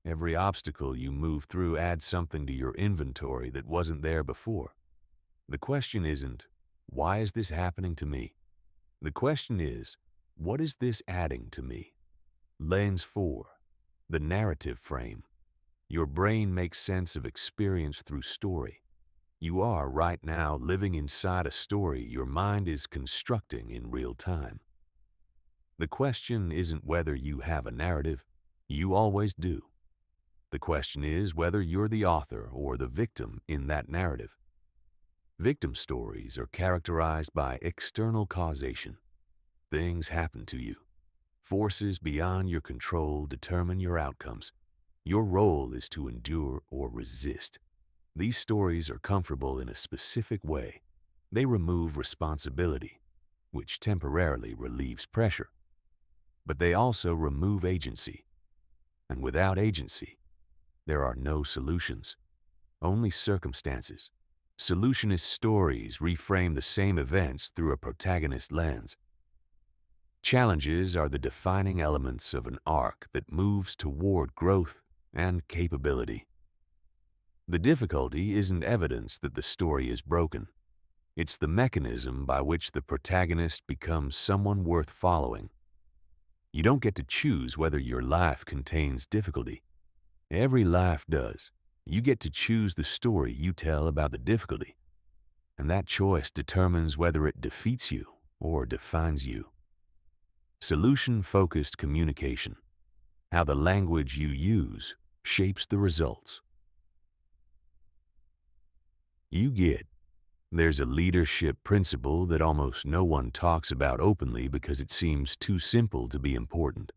Every obstacle you move through adds something to your inventory that wasn't there before. The question isn't, why is this happening to me? The question is, what is this adding to me? Lens 4. The narrative frame. Your brain makes sense of experience through story. You are right now living inside a story your mind is constructing in real time. The question isn't whether you have a narrative. You always do. The question is whether you're the author or the victim in that narrative. Victim stories are characterized by external causation. Things happen to you. Forces beyond your control determine your outcomes. Your role is to endure or resist. These stories are comfortable in a specific way. They remove responsibility, which temporarily relieves pressure. But they also remove agency. And without agency, there are no solutions, only circumstances. Solutionist stories reframe the same events through a protagonist lens. Challenges are the defining elements of an arc that moves toward growth and capability. The difficulty isn't evidence that the story is broken. It's the mechanism by which the protagonist becomes someone worth following. You don't get to choose whether your life contains difficulty. Every life does. You get to choose the story you tell about the difficulty. And that choice determines whether it defeats you or defines you. Solution-focused communication. How the language you use shapes the results. You get. There's a leadership principle that almost no one talks about openly because it seems too simple to be important.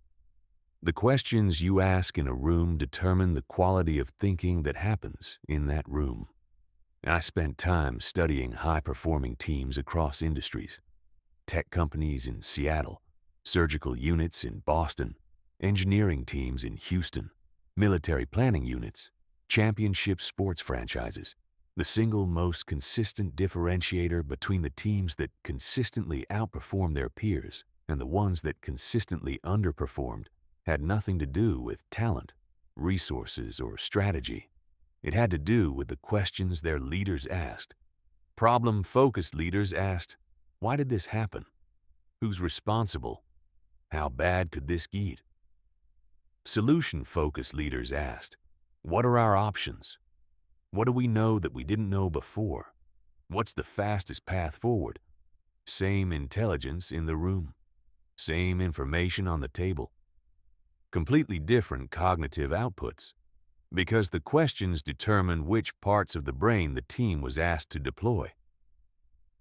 The questions you ask in a room determine the quality of thinking that happens in that room. I spent time studying high-performing teams across industries. Tech companies in Seattle, surgical units in Boston, engineering teams in Houston, military planning units, championship sports franchises. The single most consistent differentiator between the teams that consistently outperformed their peers and the ones that consistently underperformed had nothing to do with talent, resources, or strategy. It had to do with the questions their leaders asked. Problem-focused leaders asked, why did this happen? Who's responsible? How bad could this get? Solution-focused leaders asked, what are our options? What do we know that we didn't know before? What's the fastest path forward? Same intelligence in the room. Same information on the table. completely different cognitive outputs, because the questions determine which parts of the brain the team was asked to deploy.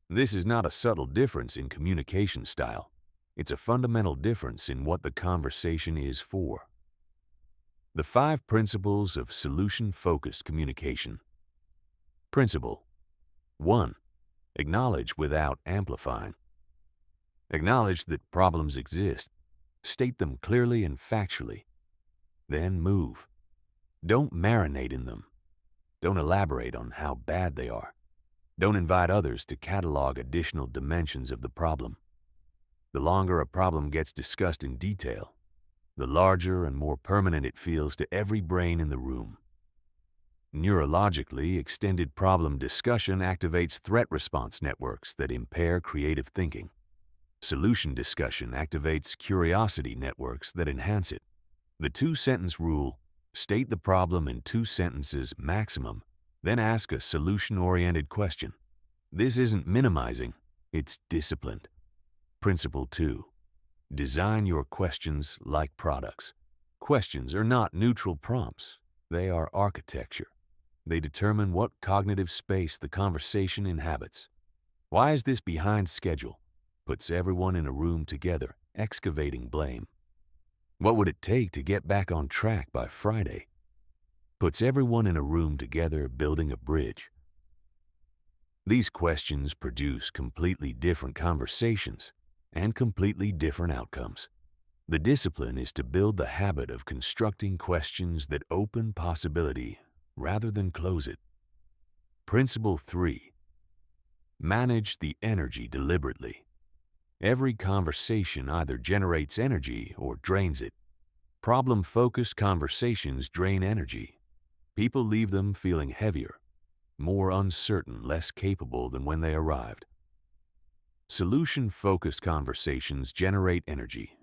This is not a subtle difference in communication style. It's a fundamental difference in what the conversation is for. The 5 principles of solution-focused communication. Principle 1. Acknowledge without amplifying. Acknowledge that problems exist. State them clearly and factually. Then move. Don't marinate in them. Don't elaborate on how bad they are. Don't invite others to catalog additional dimensions of the problem. The longer a problem gets discussed in detail, the larger and more permanent it feels to every brain in the room. Neurologically, extended problem discussion activates threat response networks that impair creative thinking. Solution discussion activates curiosity networks that enhance it. The 2-sentence rule: state the problem in 2 sentences maximum, then ask a solution-oriented question. This isn't minimizing, it's disciplined. Principle 2. Design your questions like products. Questions are not neutral prompts. They are architecture. They determine what cognitive space the conversation inhabits. Why is this behind schedule? Puts everyone in a room together, excavating blame. What would it take to get back on track by Friday? Puts everyone in a room together, building a bridge. These questions produce completely different conversations and completely different outcomes. The discipline is to build the habit of constructing questions that open possibility rather than close it. Principle 3. Manage the energy deliberately. Every conversation either generates energy or drains it. Problem-focused conversations drain energy. People leave them feeling heavier, more uncertain, less capable than when they arrived. Solution-focused conversations generate energy.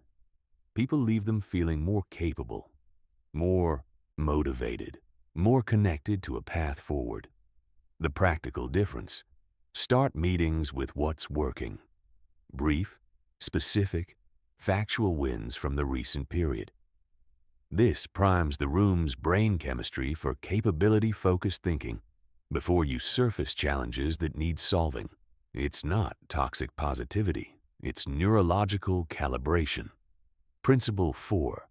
People leave them feeling more capable, more motivated, more connected to a path forward. The practical difference: start meetings with what's working. Brief, specific, factual wins from the recent period. This primes the room's brain chemistry for capability-focused thinking before you surface challenges that need solving. It's not toxic positivity. It's neurological calibration. Principle 4.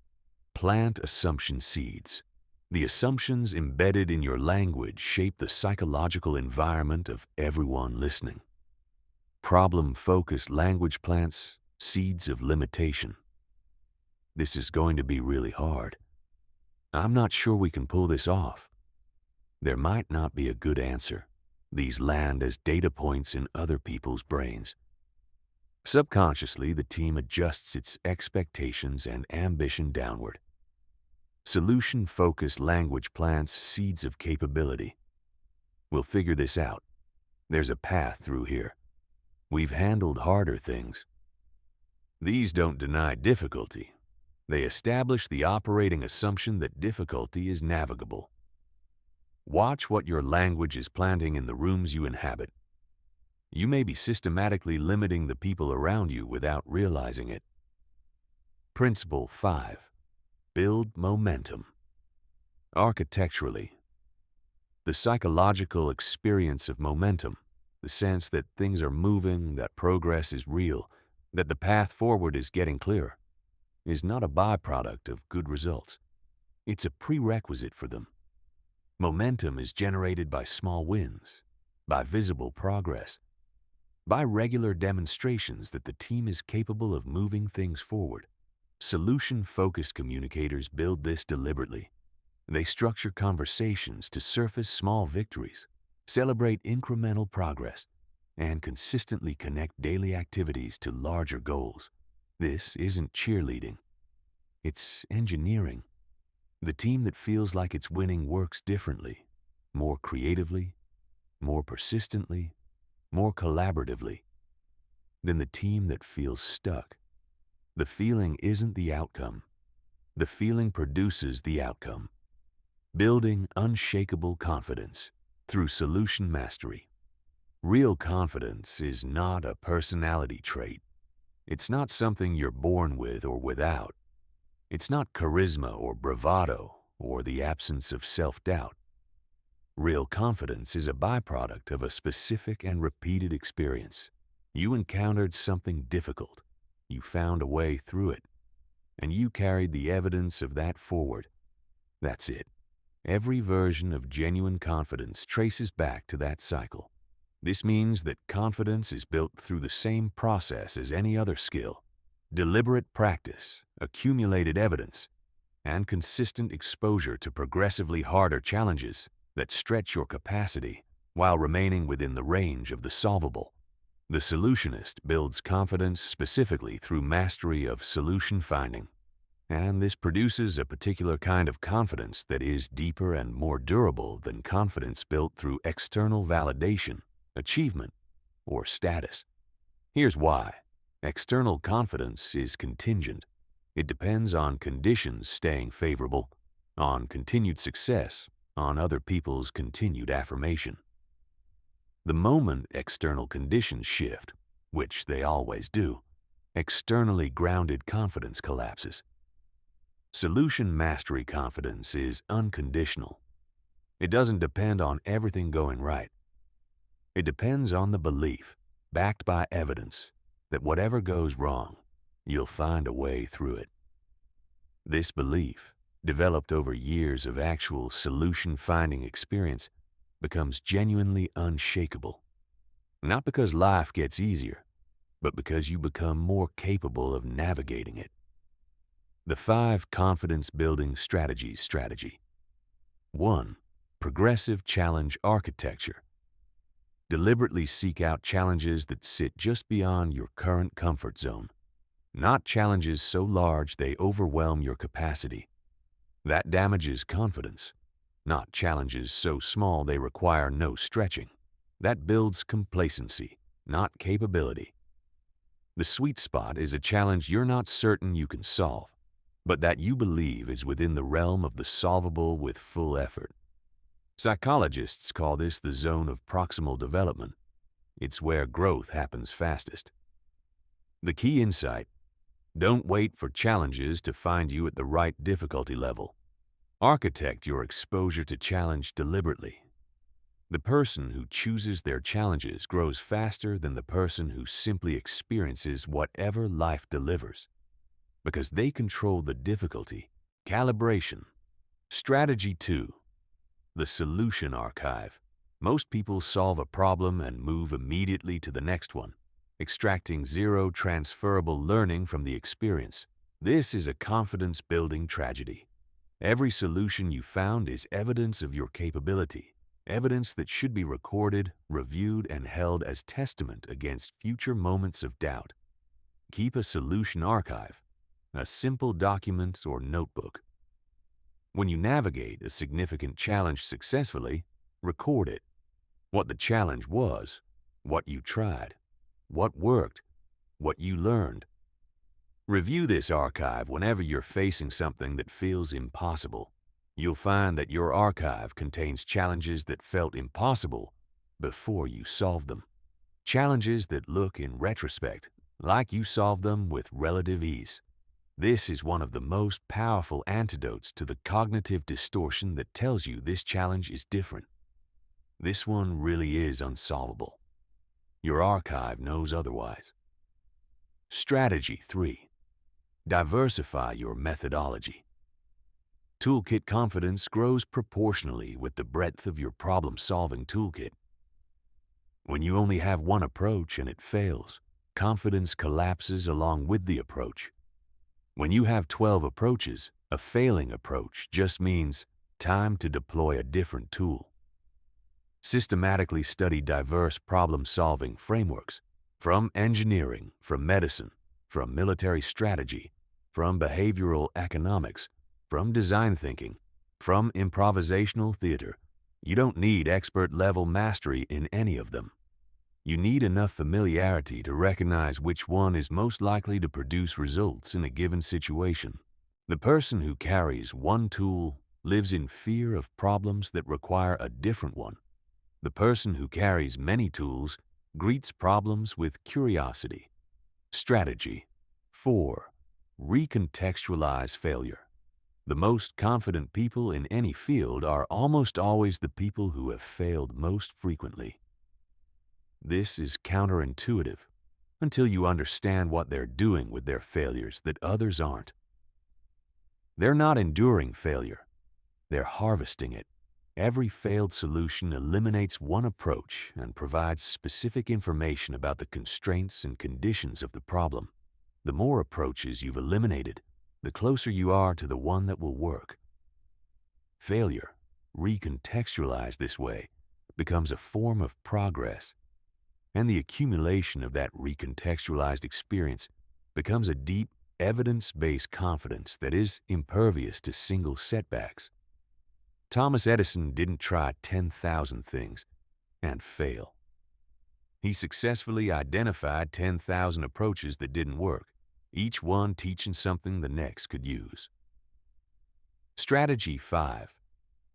Plant assumption seeds. The assumptions embedded in your language shape the psychological environment of everyone listening. Problem-focused language plants seeds of limitation. This is going to be really hard. I'm not sure we can pull this off. There might not be a good answer. These land as data points in other people's brains. Subconsciously, the team adjusts its expectations and ambition downward. Solution-focused language plants seeds of capability. We'll figure this out. There's a path through here. We've handled harder things. These don't deny difficulty. They establish the operating assumption that difficulty is navigable. Watch what your language is planting in the rooms you inhabit. You may be systematically limiting the people around you without realizing it. Principle 5. Build momentum. Architecturally, the psychological experience of momentum, the sense that things are moving, that progress is real, that the path forward is getting clearer, is not a byproduct of good results. It's a prerequisite for them. Momentum is generated by small wins, by visible progress, by regular demonstrations that the team is capable of moving things forward. Solution-focused communicators build this deliberately. They structure conversations to surface small victories, celebrate incremental progress, and consistently connect daily activities to larger goals. This isn't cheerleading. It's engineering. The team that feels like it's winning works differently, more creatively, more persistently, more collaboratively than the team that feels stuck. The feeling isn't the outcome. The feeling produces the outcome. Building unshakable confidence through solution mastery. Real confidence is not a personality trait. It's not something you're born with or without. It's not charisma or bravado or the absence of self-doubt. Real confidence is a byproduct of a specific and repeated experience. You encountered something difficult. You found a way through it, and you carried the evidence of that forward. That's it. Every version of genuine confidence traces back to that cycle. This means that confidence is built through the same process as any other skill: deliberate practice, accumulated evidence, and consistent exposure to progressively harder challenges that stretch your capacity while remaining within the range of the solvable. The Solutionist builds confidence specifically through mastery of solution finding, and this produces a particular kind of confidence that is deeper and more durable than confidence built through external validation, achievement, or status. Here's why. External confidence is contingent. It depends on conditions staying favorable, on continued success, on other people's continued affirmation. The moment external conditions shift, which they always do, externally grounded confidence collapses. Solution mastery confidence is unconditional. It doesn't depend on everything going right. It depends on the belief, backed by evidence, that whatever goes wrong, you'll find a way through it. This belief, developed over years of actual solution-finding experience, becomes genuinely unshakable. Not because life gets easier, but because you become more capable of navigating it. The 5 confidence-building strategies strategy. 1. Progressive challenge architecture. Deliberately seek out challenges that sit just beyond your current comfort zone, not challenges so large they overwhelm your capacity. That damages confidence, not challenges so small they require no stretching. That builds complacency, not capability. The sweet spot is a challenge you're not certain you can solve, but that you believe is within the realm of the solvable with full effort. Psychologists call this the zone of proximal development. It's where growth happens fastest. The key insight: don't wait for challenges to find you at the right difficulty level. Architect your exposure to challenge deliberately. The person who chooses their challenges grows faster than the person who simply experiences whatever life delivers, because they control the difficulty. Calibration. Strategy 2. The solution archive. Most people solve a problem and move immediately to the next one, extracting zero transferable learning from the experience. This is a confidence-building tragedy. Every solution you found is evidence of your capability, evidence that should be recorded, reviewed, and held as testament against future moments of doubt. Keep a solution archive, a simple document or notebook. When you navigate a significant challenge successfully, record it. What the challenge was, what you tried, what worked, what you learned. Review this archive whenever you're facing something that feels impossible. You'll find that your archive contains challenges that felt impossible before you solved them. Challenges that look in retrospect like you solved them with relative ease. This is one of the most powerful antidotes to the cognitive distortion that tells you this challenge is different. This one really is unsolvable. Your archive knows otherwise. Strategy 3. Diversify your methodology. Toolkit confidence grows proportionally with the breadth of your problem-solving toolkit. When you only have one approach and it fails, confidence collapses along with the approach. When you have 12 approaches, a failing approach just means time to deploy a different tool. Systematically study diverse problem-solving frameworks, from engineering, from medicine, from military strategy, from behavioral economics, from design thinking, from improvisational theater. You don't need expert-level mastery in any of them. You need enough familiarity to recognize which one is most likely to produce results in a given situation. The person who carries one tool lives in fear of problems that require a different one. The person who carries many tools greets problems with curiosity. Strategy 4. Recontextualize failure. The most confident people in any field are almost always the people who have failed most frequently. This is counterintuitive until you understand what they're doing with their failures that others aren't. They're not enduring failure. They're harvesting it. Every failed solution eliminates one approach and provides specific information about the constraints and conditions of the problem. The more approaches you've eliminated, the closer you are to the one that will work. Failure, recontextualized this way, becomes a form of progress, and the accumulation of that recontextualized experience becomes a deep, evidence-based confidence that is impervious to single setbacks. Thomas Edison didn't try 10,000 things and fail. He successfully identified 10,000 approaches that didn't work, each one teaching something the next could use. Strategy 5.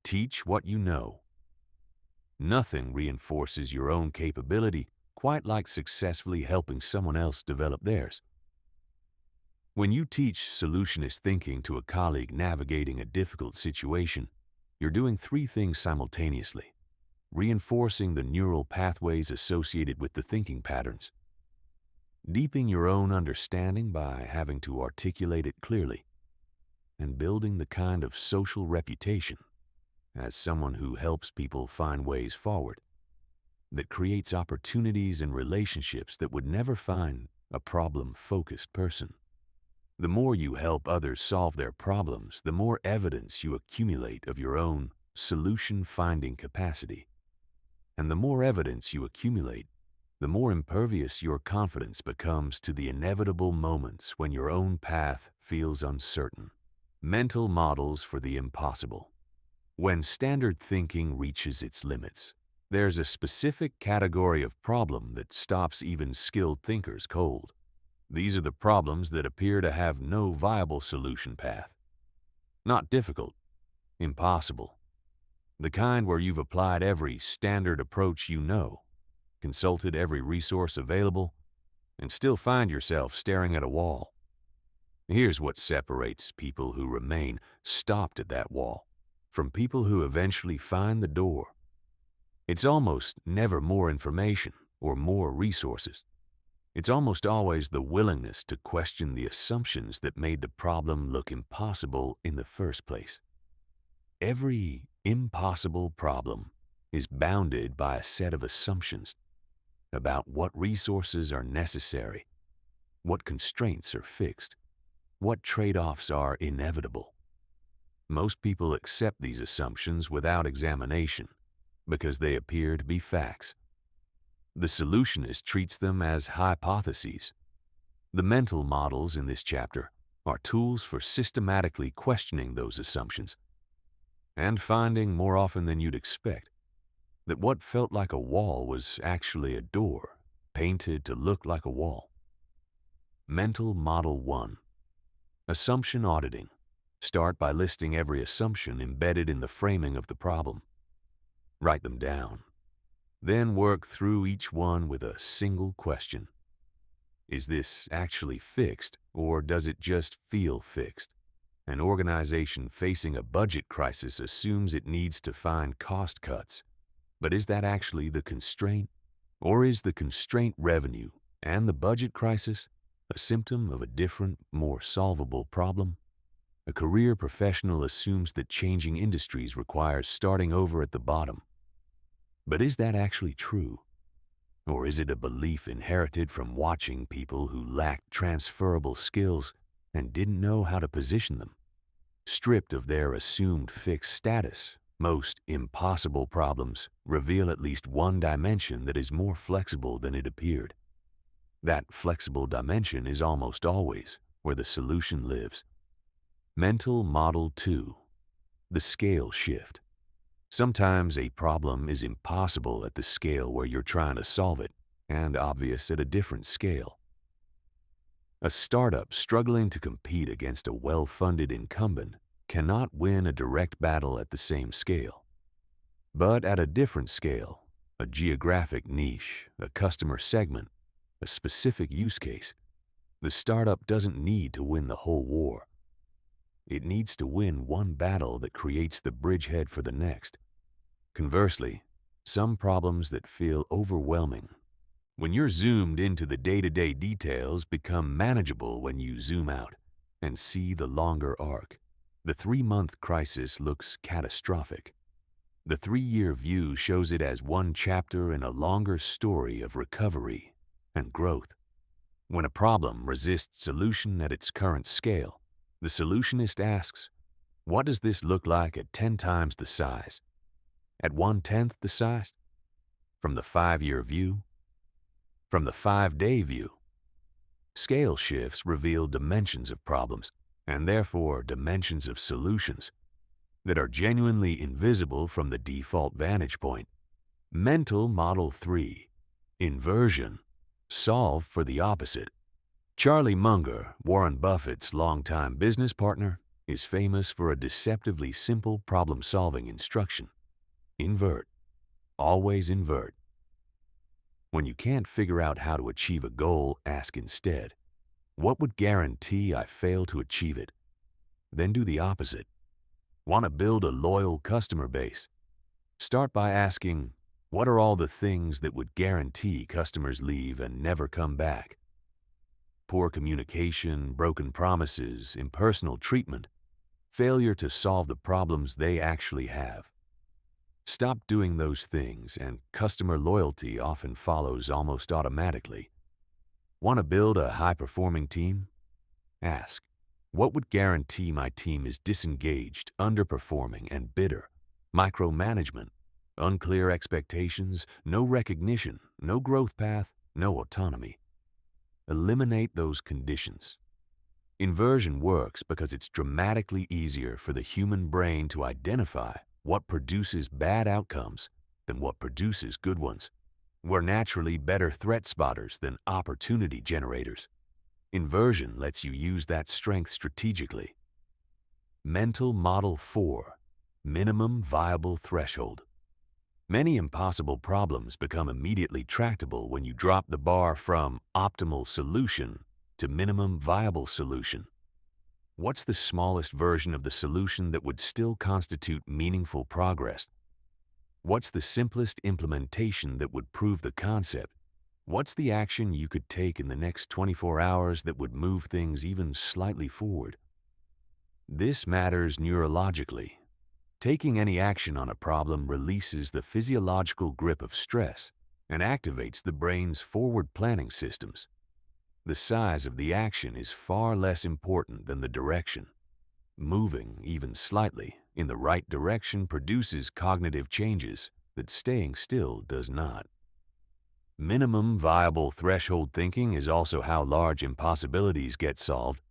Teach what you know. Nothing reinforces your own capability quite like successfully helping someone else develop theirs. When you teach solutionist thinking to a colleague navigating a difficult situation, you're doing 3 things simultaneously: reinforcing the neural pathways associated with the thinking patterns, deepening your own understanding by having to articulate it clearly, and building the kind of social reputation as someone who helps people find ways forward, that creates opportunities and relationships that would never find a problem-focused person. The more you help others solve their problems, the more evidence you accumulate of your own solution-finding capacity. And the more evidence you accumulate, the more impervious your confidence becomes to the inevitable moments when your own path feels uncertain. Mental models for the impossible. When standard thinking reaches its limits, there's a specific category of problem that stops even skilled thinkers cold. These are the problems that appear to have no viable solution path. Not difficult, impossible. The kind where you've applied every standard approach you know, consulted every resource available, and still find yourself staring at a wall. Here's what separates people who remain stopped at that wall from people who eventually find the door. It's almost never more information or more resources. It's almost always the willingness to question the assumptions that made the problem look impossible in the first place. Every impossible problem is bounded by a set of assumptions about what resources are necessary, what constraints are fixed, what trade-offs are inevitable. Most people accept these assumptions without examination because they appear to be facts. The solutionist treats them as hypotheses. The mental models in this chapter are tools for systematically questioning those assumptions and finding, more often than you'd expect, that what felt like a wall was actually a door painted to look like a wall. Mental Model 1. Assumption auditing. Start by listing every assumption embedded in the framing of the problem. Write them down. Then work through each one with a single question. Is this actually fixed, or does it just feel fixed? An organization facing a budget crisis assumes it needs to find cost cuts. But is that actually the constraint? Or is the constraint revenue and the budget crisis a symptom of a different, more solvable problem? A career professional assumes that changing industries requires starting over at the bottom. But is that actually true? Or is it a belief inherited from watching people who lacked transferable skills and didn't know how to position them? Stripped of their assumed fixed status, most impossible problems reveal at least one dimension that is more flexible than it appeared. That flexible dimension is almost always where the solution lives. Mental Model 2. The scale shift. Sometimes a problem is impossible at the scale where you're trying to solve it, and obvious at a different scale. A startup struggling to compete against a well-funded incumbent cannot win a direct battle at the same scale. But at a different scale, a geographic niche, a customer segment, a specific use case, The startup doesn't need to win the whole war. It needs to win one battle that creates the bridgehead for the next. Conversely, some problems that feel overwhelming when you're zoomed into the day-to-day details become manageable when you zoom out and see the longer arc. The 3-month crisis looks catastrophic. The 3-year view shows it as one chapter in a longer story of recovery and growth. When a problem resists solution at its current scale, the solutionist asks, what does this look like at 10 times the size? At 1/10 the size? From the 5-year view? From the 5-day view? Scale shifts reveal dimensions of problems, and therefore dimensions of solutions, that are genuinely invisible from the default vantage point. Mental Model 3, Inversion, solve for the opposite. Charlie Munger, Warren Buffett's longtime business partner, is famous for a deceptively simple problem-solving instruction. Invert. Always invert. When you can't figure out how to achieve a goal, ask instead, what would guarantee I fail to achieve it? Then do the opposite. Want to build a loyal customer base? Start by asking, what are all the things that would guarantee customers leave and never come back? Poor communication, broken promises, impersonal treatment, failure to solve the problems they actually have. Stop doing those things, and customer loyalty often follows almost automatically. Want to build a high-performing team? Ask, what would guarantee my team is disengaged, underperforming, and bitter? Micromanagement, unclear expectations, no recognition, no growth path, no autonomy. Eliminate those conditions. Inversion works because it's dramatically easier for the human brain to identify what produces bad outcomes than what produces good ones. We're naturally better threat spotters than opportunity generators. Inversion lets you use that strength strategically. Mental Model 4, Minimum Viable Threshold. Many impossible problems become immediately tractable when you drop the bar from optimal solution to minimum viable solution. What's the smallest version of the solution that would still constitute meaningful progress? What's the simplest implementation that would prove the concept? What's the action you could take in the next 24 hours that would move things even slightly forward? This matters neurologically. Taking any action on a problem releases the physiological grip of stress and activates the brain's forward planning systems. The size of the action is far less important than the direction. Moving, even slightly, in the right direction produces cognitive changes that staying still does not. Minimum viable threshold thinking is also how large impossibilities get solved,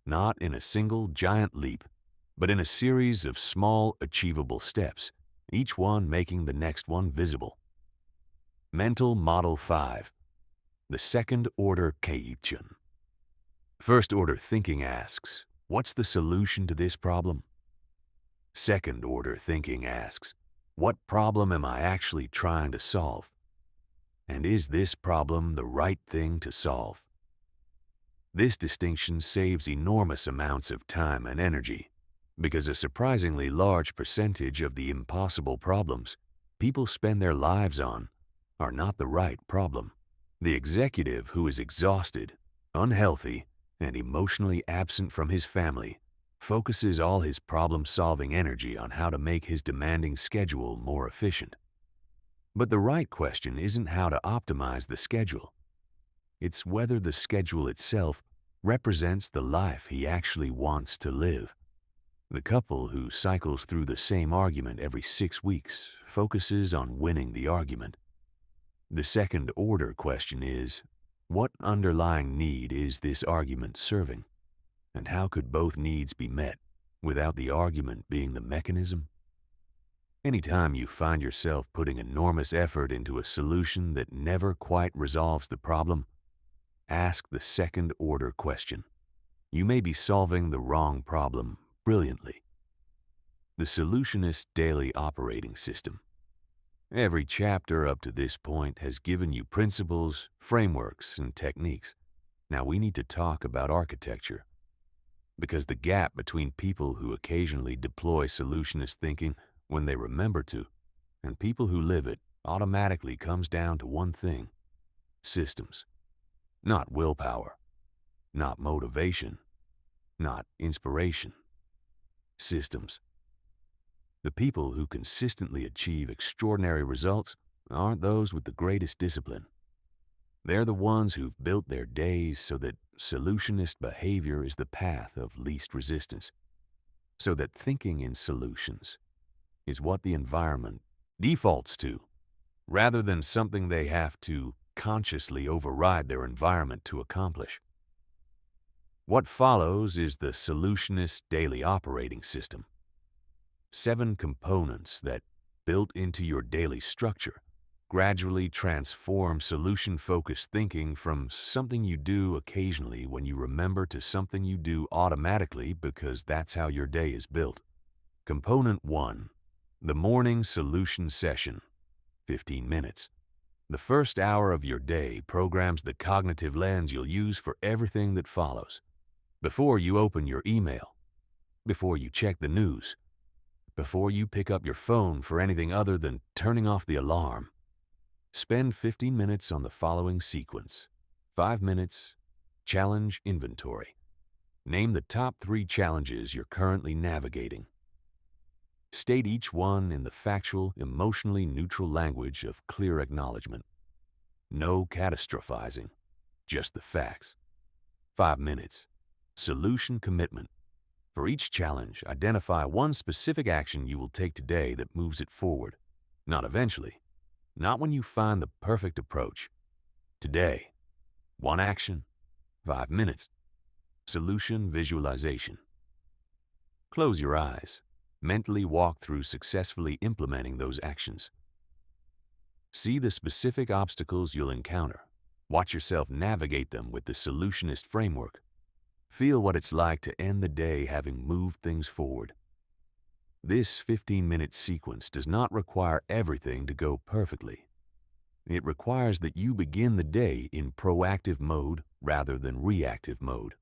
not in a single giant leap, but in a series of small, achievable steps, each one making the next one visible. Mental Model 5, the second-order Keiichun. First-order thinking asks, what's the solution to this problem? Second-order thinking asks, what problem am I actually trying to solve? And is this problem the right thing to solve? This distinction saves enormous amounts of time and energy, because a surprisingly large percentage of the impossible problems people spend their lives on are not the right problem. The executive who is exhausted, unhealthy, and emotionally absent from his family focuses all his problem-solving energy on how to make his demanding schedule more efficient. But the right question isn't how to optimize the schedule. It's whether the schedule itself represents the life he actually wants to live. The couple who cycles through the same argument every 6 weeks focuses on winning the argument. The second-order question is, what underlying need is this argument serving? And how could both needs be met without the argument being the mechanism? Anytime you find yourself putting enormous effort into a solution that never quite resolves the problem, ask the second-order question. You may be solving the wrong problem brilliantly. The Solutionist Daily Operating System. Every chapter up to this point has given you principles, frameworks, and techniques. Now we need to talk about architecture, because the gap between people who occasionally deploy solutionist thinking when they remember to, and people who live it, automatically comes down to one thing: systems. Not willpower, not motivation, not inspiration. Systems. The people who consistently achieve extraordinary results aren't those with the greatest discipline. They're the ones who've built their days so that solutionist behavior is the path of least resistance, so that thinking in solutions is what the environment defaults to, rather than something they have to consciously override their environment to accomplish. What follows is the solutionist daily operating system. 7 components that, built into your daily structure, gradually transform solution-focused thinking from something you do occasionally when you remember to something you do automatically because that's how your day is built. Component 1. The morning solution session, 15 minutes. The first hour of your day programs the cognitive lens you'll use for everything that follows. Before you open your email, before you check the news, before you pick up your phone for anything other than turning off the alarm, spend 15 minutes on the following sequence. 5 minutes, challenge inventory. Name the top 3 challenges you're currently navigating. State each one in the factual, emotionally neutral language of clear acknowledgement. No catastrophizing, just the facts. 5 minutes, solution commitment. For each challenge, identify one specific action you will take today that moves it forward. Not eventually, not when you find the perfect approach. Today, one action, 5 minutes. Solution visualization. Close your eyes. Mentally walk through successfully implementing those actions. See the specific obstacles you'll encounter. Watch yourself navigate them with the solutionist framework. Feel what it's like to end the day having moved things forward. This 15-minute sequence does not require everything to go perfectly. It requires that you begin the day in proactive mode rather than reactive mode.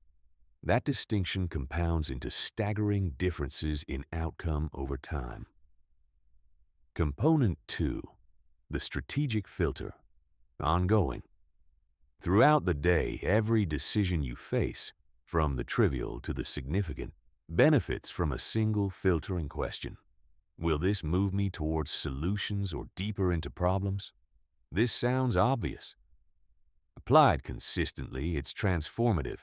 That distinction compounds into staggering differences in outcome over time. Component 2. The strategic filter. Ongoing. Throughout the day, every decision you face, from the trivial to the significant, benefits from a single filtering question. Will this move me towards solutions or deeper into problems? This sounds obvious. Applied consistently, it's transformative.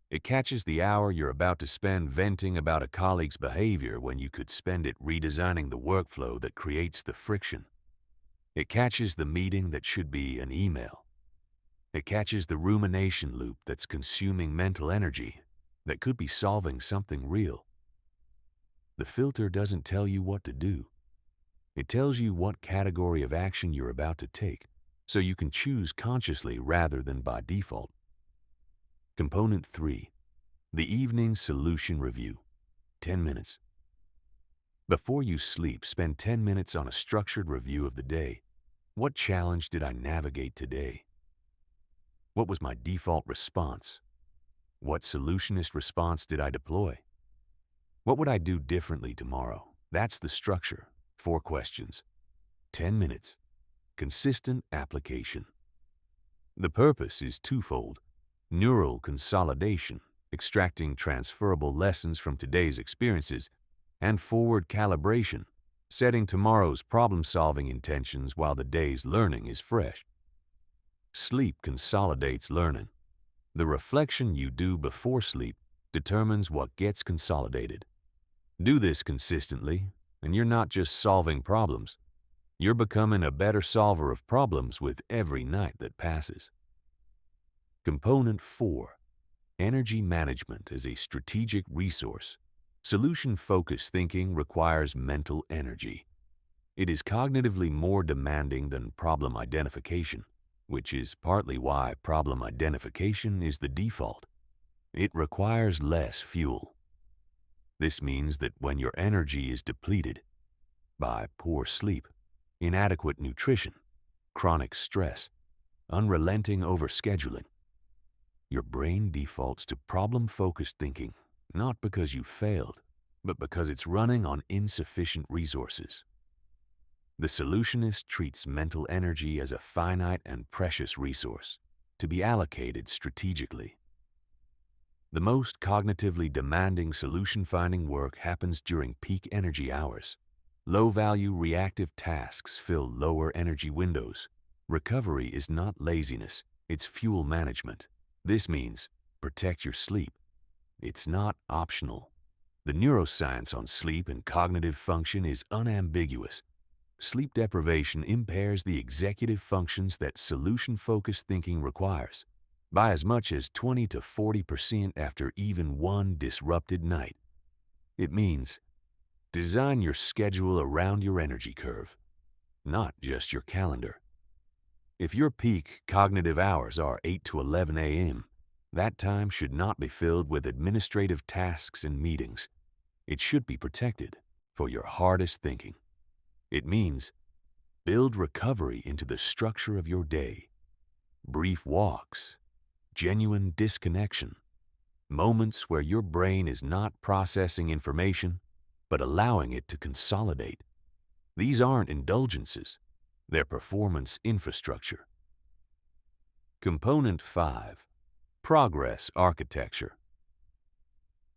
It catches the hour you're about to spend venting about a colleague's behavior when you could spend it redesigning the workflow that creates the friction. It catches the meeting that should be an email. It catches the rumination loop that's consuming mental energy that could be solving something real. The filter doesn't tell you what to do. It tells you what category of action you're about to take, so you can choose consciously rather than by default. Component 3. The evening solution review. 10 minutes. Before you sleep, spend 10 minutes on a structured review of the day. What challenge did I navigate today? What was my default response? What solutionist response did I deploy? What would I do differently tomorrow? That's the structure. 4 questions. 10 minutes. Consistent application. The purpose is twofold: neural consolidation, extracting transferable lessons from today's experiences, and forward calibration, setting tomorrow's problem-solving intentions while the day's learning is fresh. Sleep consolidates learning. The reflection you do before sleep determines what gets consolidated. Do this consistently, and you're not just solving problems. You're becoming a better solver of problems with every night that passes. Component 4. Energy management as a strategic resource. Solution-focused thinking requires mental energy. It is cognitively more demanding than problem identification, which is partly why problem identification is the default. It requires less fuel. This means that when your energy is depleted by poor sleep, inadequate nutrition, chronic stress, unrelenting overscheduling, Your brain defaults to problem-focused thinking, not because you failed, but because it's running on insufficient resources. The solutionist treats mental energy as a finite and precious resource, to be allocated strategically. The most cognitively demanding solution-finding work happens during peak energy hours. Low-value reactive tasks fill lower energy windows. Recovery is not laziness, it's fuel management. This means protect your sleep. It's not optional. The neuroscience on sleep and cognitive function is unambiguous. Sleep deprivation impairs the executive functions that solution-focused thinking requires by as much as 20 to 40% after even one disrupted night. It means design your schedule around your energy curve, not just your calendar. If your peak cognitive hours are 8 to 11 a.m., that time should not be filled with administrative tasks and meetings. It should be protected for your hardest thinking. It means build recovery into the structure of your day. Brief walks, genuine disconnection, moments where your brain is not processing information, but allowing it to consolidate. These aren't indulgences, they're performance infrastructure. Component 5. Progress architecture.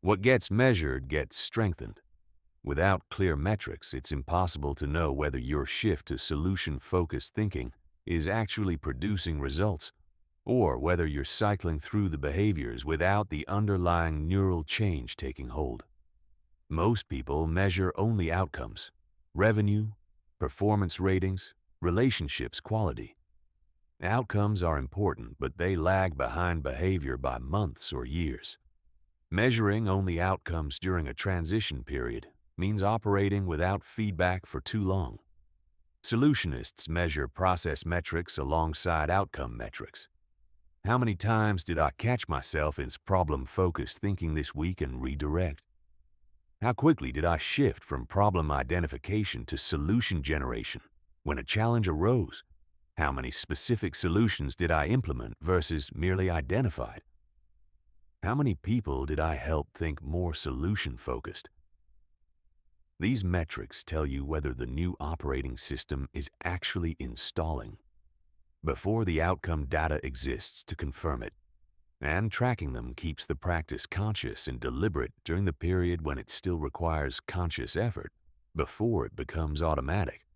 What gets measured gets strengthened. Without clear metrics, it's impossible to know whether your shift to solution-focused thinking is actually producing results, or whether you're cycling through the behaviors without the underlying neural change taking hold. Most people measure only outcomes: revenue, performance ratings, relationships quality. Outcomes are important, but they lag behind behavior by months or years. Measuring only outcomes during a transition period means operating without feedback for too long. Solutionists measure process metrics alongside outcome metrics. How many times did I catch myself in problem-focused thinking this week and redirect? How quickly did I shift from problem identification to solution generation when a challenge arose? How many specific solutions did I implement versus merely identified? How many people did I help think more solution-focused? These metrics tell you whether the new operating system is actually installing before the outcome data exists to confirm it, and tracking them keeps the practice conscious and deliberate during the period when it still requires conscious effort before it becomes automatic.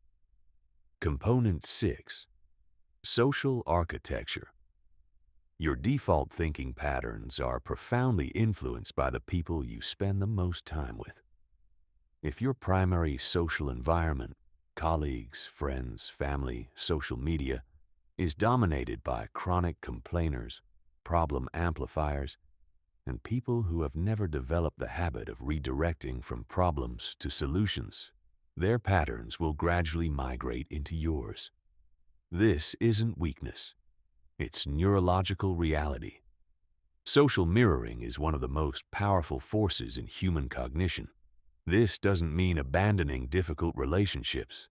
Component 6. Social architecture. Your default thinking patterns are profoundly influenced by the people you spend the most time with. If your primary social environment, colleagues, friends, family, social media, is dominated by chronic complainers, problem amplifiers, and people who have never developed the habit of redirecting from problems to solutions, their patterns will gradually migrate into yours. This isn't weakness. It's neurological reality. Social mirroring is one of the most powerful forces in human cognition. This doesn't mean abandoning difficult relationships.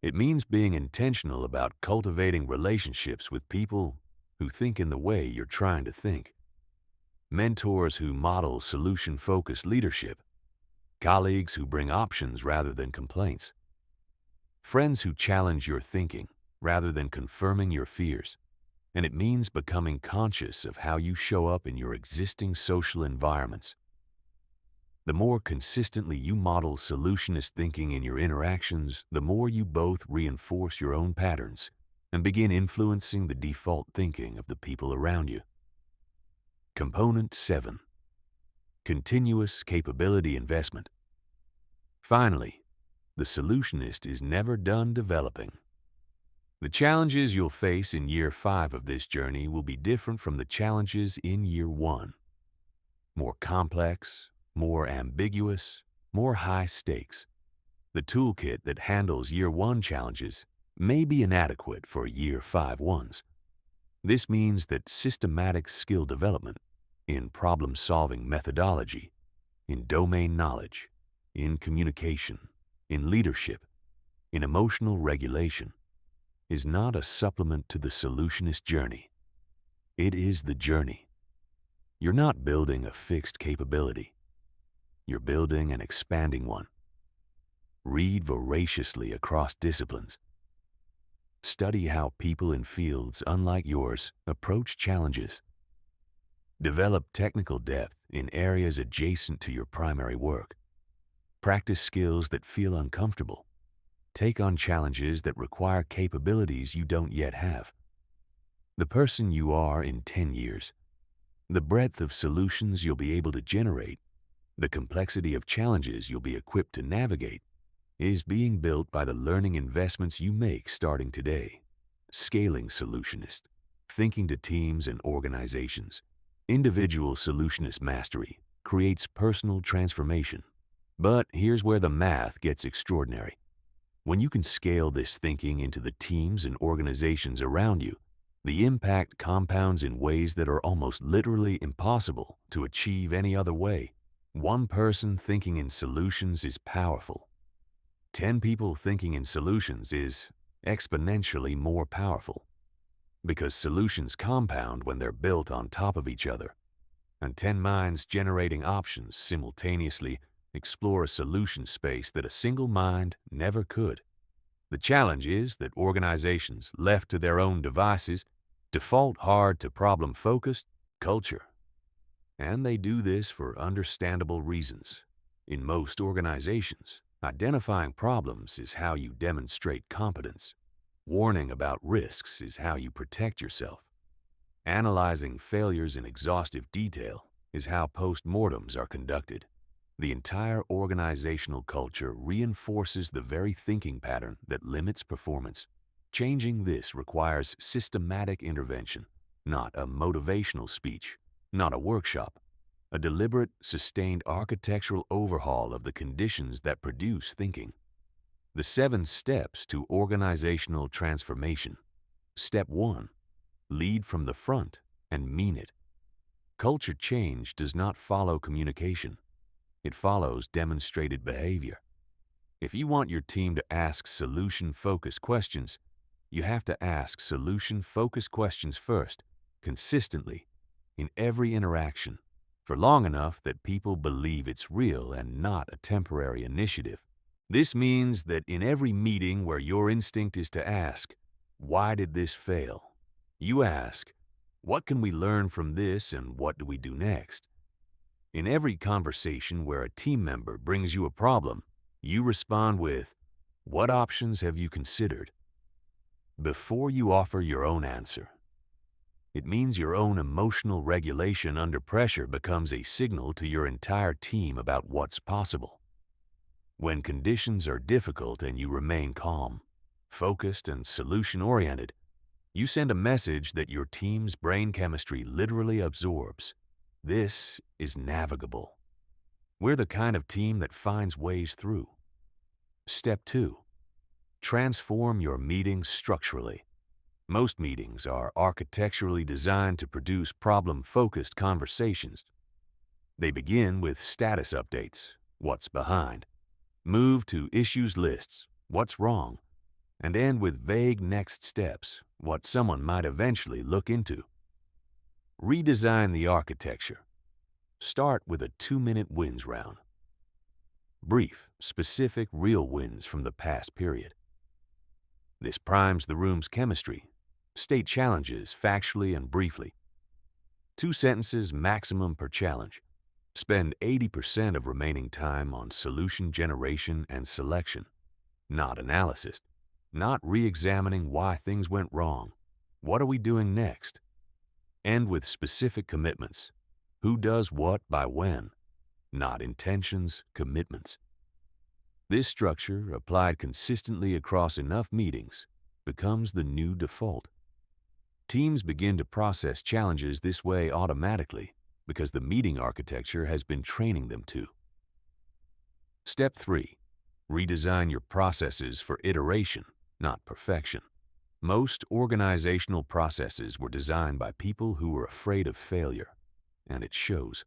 It means being intentional about cultivating relationships with people who think in the way you're trying to think. Mentors who model solution-focused leadership. Colleagues who bring options rather than complaints. Friends who challenge your thinking rather than confirming your fears. And it means becoming conscious of how you show up in your existing social environments. The more consistently you model solutionist thinking in your interactions, the more you both reinforce your own patterns and begin influencing the default thinking of the people around you. Component 7. Continuous capability investment. Finally, the solutionist is never done developing. The challenges you'll face in year 5 of this journey will be different from the challenges in year 1. More complex, more ambiguous, more high stakes. The toolkit that handles year 1 challenges may be inadequate for year 5 ones. This means that systematic skill development in problem-solving methodology, in domain knowledge, in communication, in leadership, in emotional regulation, is not a supplement to the solutionist journey. It is the journey. You're not building a fixed capability. You're building an expanding one. Read voraciously across disciplines. Study how people in fields unlike yours approach challenges. Develop technical depth in areas adjacent to your primary work. Practice skills that feel uncomfortable. Take on challenges that require capabilities you don't yet have. The person you are in 10 years, the breadth of solutions you'll be able to generate, the complexity of challenges you'll be equipped to navigate, is being built by the learning investments you make starting today. Scaling Solutionist, thinking to teams and organizations. Individual Solutionist mastery creates personal transformation. But here's where the math gets extraordinary. When you can scale this thinking into the teams and organizations around you, the impact compounds in ways that are almost literally impossible to achieve any other way. One person thinking in solutions is powerful. 10 people thinking in solutions is exponentially more powerful, because solutions compound when they're built on top of each other, and 10 minds generating options simultaneously explore a solution space that a single mind never could. The challenge is that organizations left to their own devices default hard to problem-focused culture. And they do this for understandable reasons. In most organizations, identifying problems is how you demonstrate competence. Warning about risks is how you protect yourself. Analyzing failures in exhaustive detail is how post-mortems are conducted. The entire organizational culture reinforces the very thinking pattern that limits performance. Changing this requires systematic intervention, not a motivational speech, not a workshop, a deliberate, sustained architectural overhaul of the conditions that produce thinking. The 7 steps to organizational transformation. Step 1. Lead from the front and mean it. Culture change does not follow communication. It follows demonstrated behavior. If you want your team to ask solution-focused questions, you have to ask solution-focused questions first, consistently, in every interaction, for long enough that people believe it's real and not a temporary initiative. This means that in every meeting where your instinct is to ask, "Why did this fail?" you ask, "What can we learn from this and what do we do next?" In every conversation where a team member brings you a problem, you respond with, "What options have you considered?" before you offer your own answer. It means your own emotional regulation under pressure becomes a signal to your entire team about what's possible. When conditions are difficult and you remain calm, focused, and solution-oriented, you send a message that your team's brain chemistry literally absorbs. This is navigable. We're the kind of team that finds ways through. Step 2. Transform your meetings structurally. Most meetings are architecturally designed to produce problem-focused conversations. They begin with status updates, what's behind, move to issues lists, what's wrong, and end with vague next steps, what someone might eventually look into. Redesign the architecture. Start with a 2-minute wins round. Brief, specific, real wins from the past period. This primes the room's chemistry. State challenges factually and briefly. 2 sentences maximum per challenge. Spend 80% of remaining time on solution generation and selection, not analysis, not re-examining why things went wrong. What are we doing next? End with specific commitments. Who does what by when, not intentions, commitments. This structure, applied consistently across enough meetings, becomes the new default. Teams begin to process challenges this way automatically because the meeting architecture has been training them to. Step 3. Redesign your processes for iteration, not perfection. Most organizational processes were designed by people who were afraid of failure, and it shows.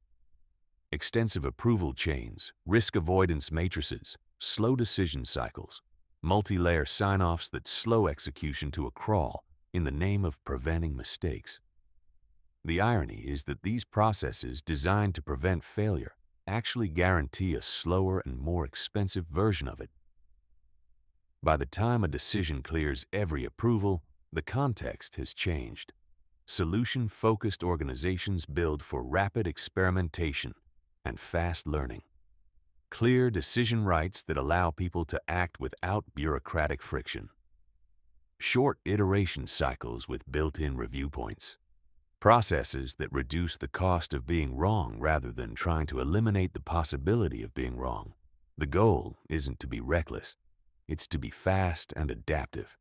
Extensive approval chains, risk avoidance matrices, slow decision cycles, multi-layer sign-offs that slow execution to a crawl in the name of preventing mistakes. The irony is that these processes designed to prevent failure actually guarantee a slower and more expensive version of it. By the time a decision clears every approval, the context has changed. Solution-focused organizations build for rapid experimentation and fast learning. Clear decision rights that allow people to act without bureaucratic friction. Short iteration cycles with built-in review points. Processes that reduce the cost of being wrong rather than trying to eliminate the possibility of being wrong. The goal isn't to be reckless, it's to be fast and adaptive,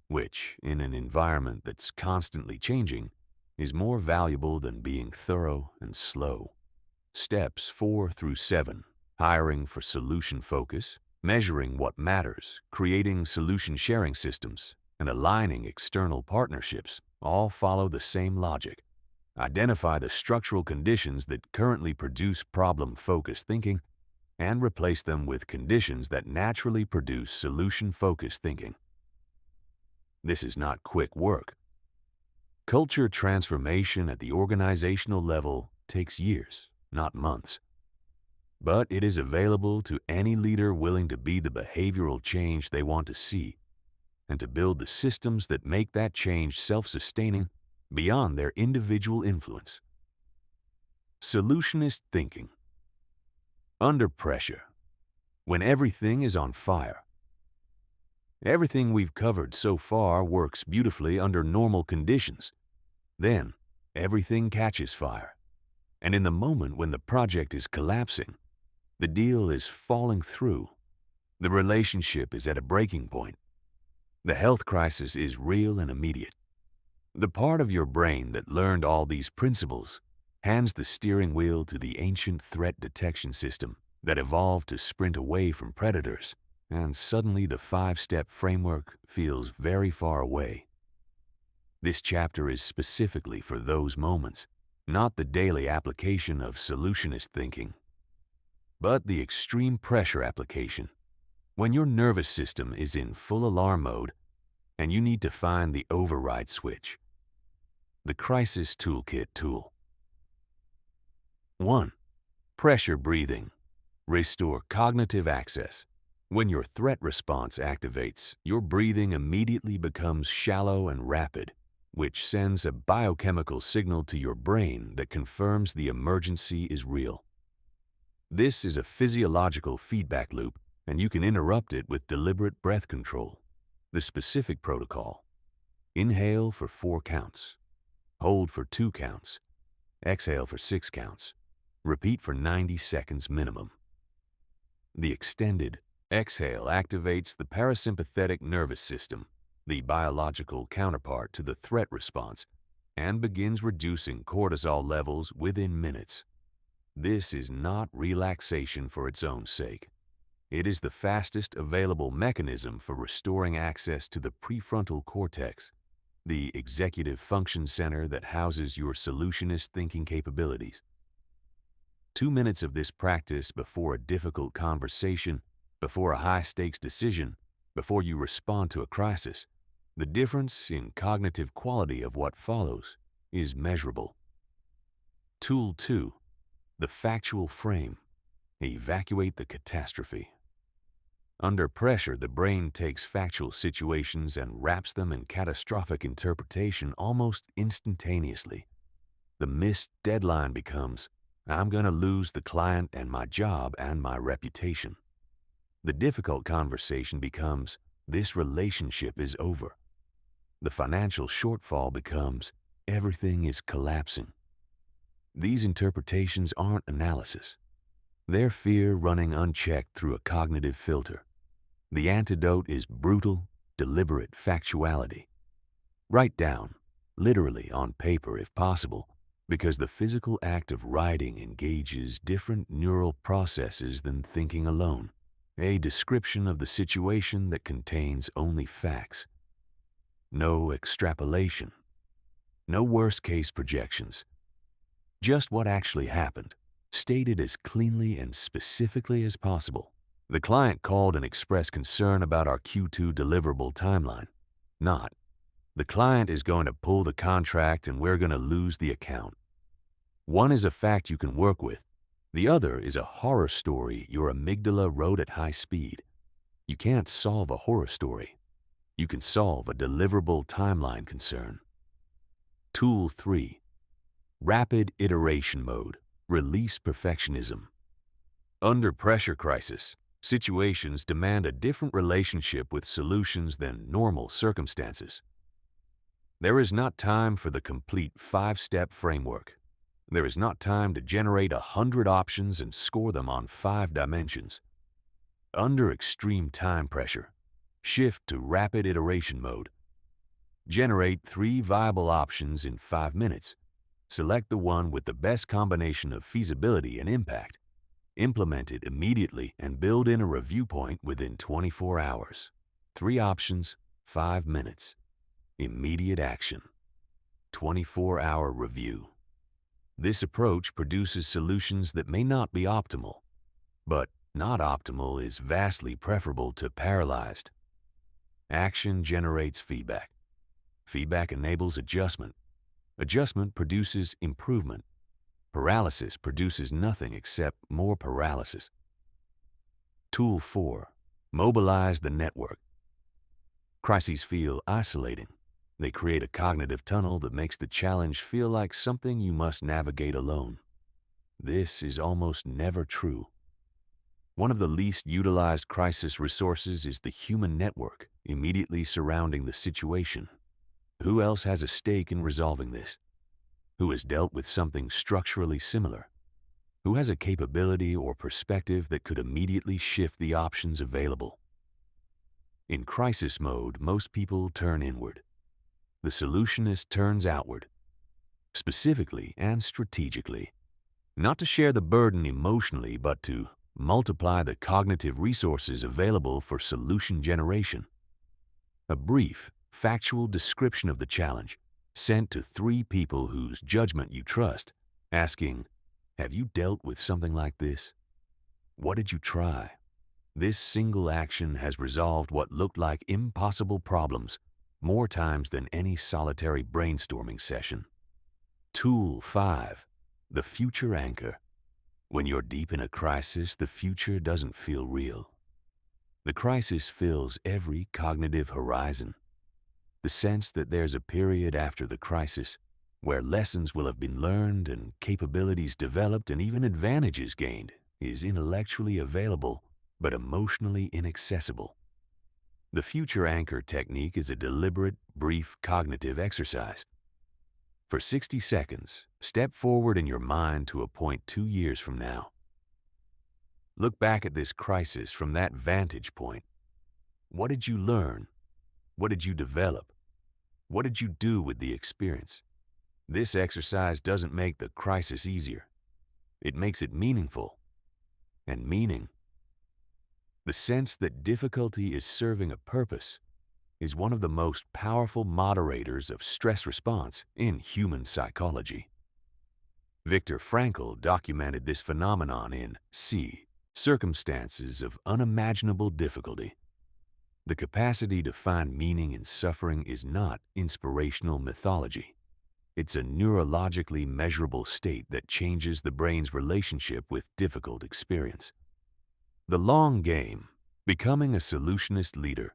which, in an environment that's constantly changing, is more valuable than being thorough and slow. Steps 4 through 7. Hiring for solution focus, measuring what matters, creating solution sharing systems, and aligning external partnerships all follow the same logic. Identify the structural conditions that currently produce problem-focused thinking and replace them with conditions that naturally produce solution-focused thinking. This is not quick work. Culture transformation at the organizational level takes years, not months. But it is available to any leader willing to be the behavioral change they want to see and to build the systems that make that change self-sustaining beyond their individual influence. Solutionist thinking. Under pressure. When everything is on fire. Everything we've covered so far works beautifully under normal conditions. Then, everything catches fire. And in the moment when the project is collapsing, the deal is falling through. The relationship is at a breaking point. The health crisis is real and immediate. The part of your brain that learned all these principles hands the steering wheel to the ancient threat detection system that evolved to sprint away from predators, and suddenly the 5-step framework feels very far away. This chapter is specifically for those moments, not the daily application of solutionist thinking, but the extreme pressure application, when your nervous system is in full alarm mode and you need to find the override switch. The Crisis Toolkit tool. 1. Pressure breathing. Restore cognitive access. When your threat response activates, your breathing immediately becomes shallow and rapid, which sends a biochemical signal to your brain that confirms the emergency is real. This is a physiological feedback loop, and you can interrupt it with deliberate breath control. The specific protocol. Inhale for 4 counts. Hold for 2 counts. Exhale for 6 counts. Repeat for 90 seconds minimum. The extended exhale activates the parasympathetic nervous system, the biological counterpart to the threat response, and begins reducing cortisol levels within minutes. This is not relaxation for its own sake. It is the fastest available mechanism for restoring access to the prefrontal cortex, the executive function center that houses your solutionist thinking capabilities. 2 minutes of this practice before a difficult conversation, before a high-stakes decision, before you respond to a crisis. The difference in cognitive quality of what follows is measurable. Tool 2. The factual frame. Evacuate the catastrophe. Under pressure, the brain takes factual situations and wraps them in catastrophic interpretation almost instantaneously. The missed deadline becomes, I'm going to lose the client and my job and my reputation. The difficult conversation becomes, this relationship is over. The financial shortfall becomes, everything is collapsing. These interpretations aren't analysis. They're fear running unchecked through a cognitive filter. The antidote is brutal, deliberate factuality. Write down, literally on paper if possible, because the physical act of writing engages different neural processes than thinking alone. A description of the situation that contains only facts. No extrapolation. No worst-case projections. Just what actually happened, stated as cleanly and specifically as possible. The client called and expressed concern about our Q2 deliverable timeline. Not, The client is going to pull the contract and we're going to lose the account. One is a fact you can work with. The other is a horror story your amygdala wrote at high speed. You can't solve a horror story. You can solve a deliverable timeline concern. Tool 3. Rapid iteration mode. Release perfectionism. Under pressure crisis, situations demand a different relationship with solutions than normal circumstances. There is not time for the complete 5-step framework. There is not time to generate 100 options and score them on 5 dimensions. Under extreme time pressure, shift to rapid iteration mode. Generate 3 viable options in 5 minutes. Select the one with the best combination of feasibility and impact. Implement it immediately and build in a review point within 24 hours. 3 options, 5 minutes. Immediate action. 24-hour review. This approach produces solutions that may not be optimal, but not optimal is vastly preferable to paralyzed. Action generates feedback. Feedback enables adjustment. Adjustment produces improvement. Paralysis produces nothing except more paralysis. Tool 4. Mobilize the network. Crises feel isolating. They create a cognitive tunnel that makes the challenge feel like something you must navigate alone. This is almost never true. One of the least utilized crisis resources is the human network immediately surrounding the situation. Who else has a stake in resolving this? Who has dealt with something structurally similar? Who has a capability or perspective that could immediately shift the options available? In crisis mode, most people turn inward. The solutionist turns outward, specifically and strategically, not to share the burden emotionally, but to multiply the cognitive resources available for solution generation. A brief, factual description of the challenge, sent to 3 people whose judgment you trust, asking, "Have you dealt with something like this? What did you try?" This single action has resolved what looked like impossible problems more times than any solitary brainstorming session. Tool 5. The future anchor. When you're deep in a crisis, the future doesn't feel real. The crisis fills every cognitive horizon. The sense that there's a period after the crisis where lessons will have been learned and capabilities developed and even advantages gained is intellectually available but emotionally inaccessible. The future anchor technique is a deliberate, brief cognitive exercise. For 60 seconds, step forward in your mind to a point 2 years from now. Look back at this crisis from that vantage point. What did you learn? What did you develop? What did you do with the experience? This exercise doesn't make the crisis easier. It makes it meaningful. And meaning, the sense that difficulty is serving a purpose, is one of the most powerful moderators of stress response in human psychology. Viktor Frankl documented this phenomenon in Circumstances of Unimaginable Difficulty. The capacity to find meaning in suffering is not inspirational mythology. It's a neurologically measurable state that changes the brain's relationship with difficult experience. The long game, becoming a solutionist leader.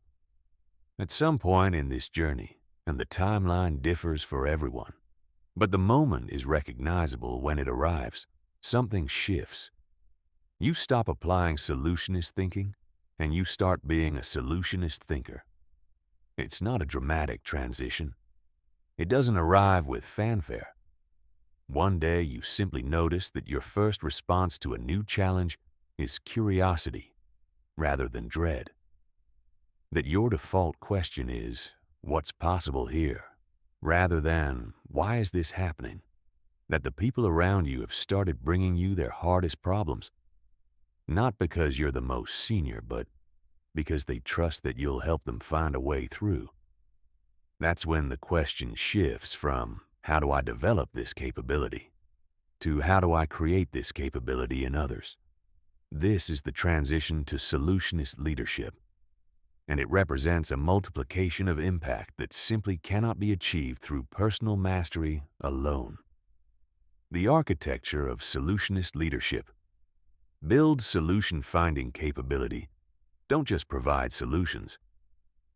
At some point in this journey, and the timeline differs for everyone, but the moment is recognizable when it arrives. Something shifts. You stop applying solutionist thinking, and you start being a solutionist thinker. It's not a dramatic transition. It doesn't arrive with fanfare. One day you simply notice that your first response to a new challenge is curiosity rather than dread. That your default question is, "What's possible here?" rather than, "Why is this happening?" That the people around you have started bringing you their hardest problems, not because you're the most senior, but because they trust that you'll help them find a way through. That's when the question shifts from, "How do I develop this capability?" to, "How do I create this capability in others?" This is the transition to solutionist leadership. and it represents a multiplication of impact that simply cannot be achieved through personal mastery alone. The architecture of solutionist leadership. Build solution-finding capability. Don't just provide solutions.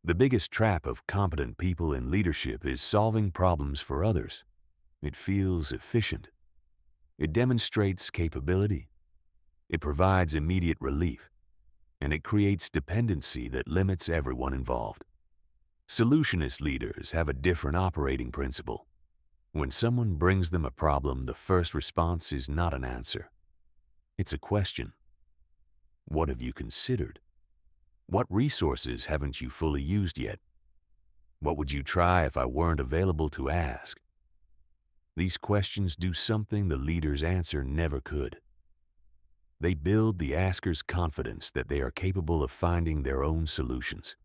The biggest trap of competent people in leadership is solving problems for others. It feels efficient. It demonstrates capability. It provides immediate relief. And it creates dependency that limits everyone involved. Solutionist leaders have a different operating principle. When someone brings them a problem, the first response is not an answer. It's a question. What have you considered? What resources haven't you fully used yet? What would you try if I weren't available to ask? These questions do something the leader's answer never could. They build the asker's confidence that they are capable of finding their own solutions.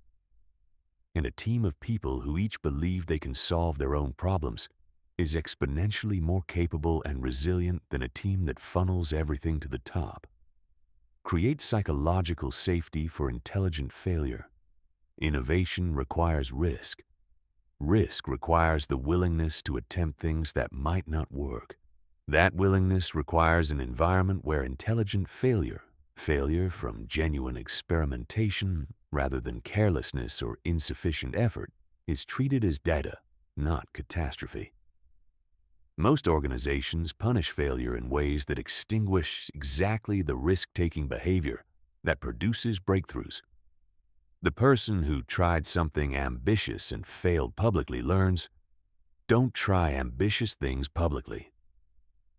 And a team of people who each believe they can solve their own problems is exponentially more capable and resilient than a team that funnels everything to the top. Create psychological safety for intelligent failure. Innovation requires risk. Risk requires the willingness to attempt things that might not work. That willingness requires an environment where intelligent failure from genuine experimentation rather than carelessness or insufficient effort, is treated as data, not catastrophe. Most organizations punish failure in ways that extinguish exactly the risk-taking behavior that produces breakthroughs. The person who tried something ambitious and failed publicly learns, don't try ambitious things publicly.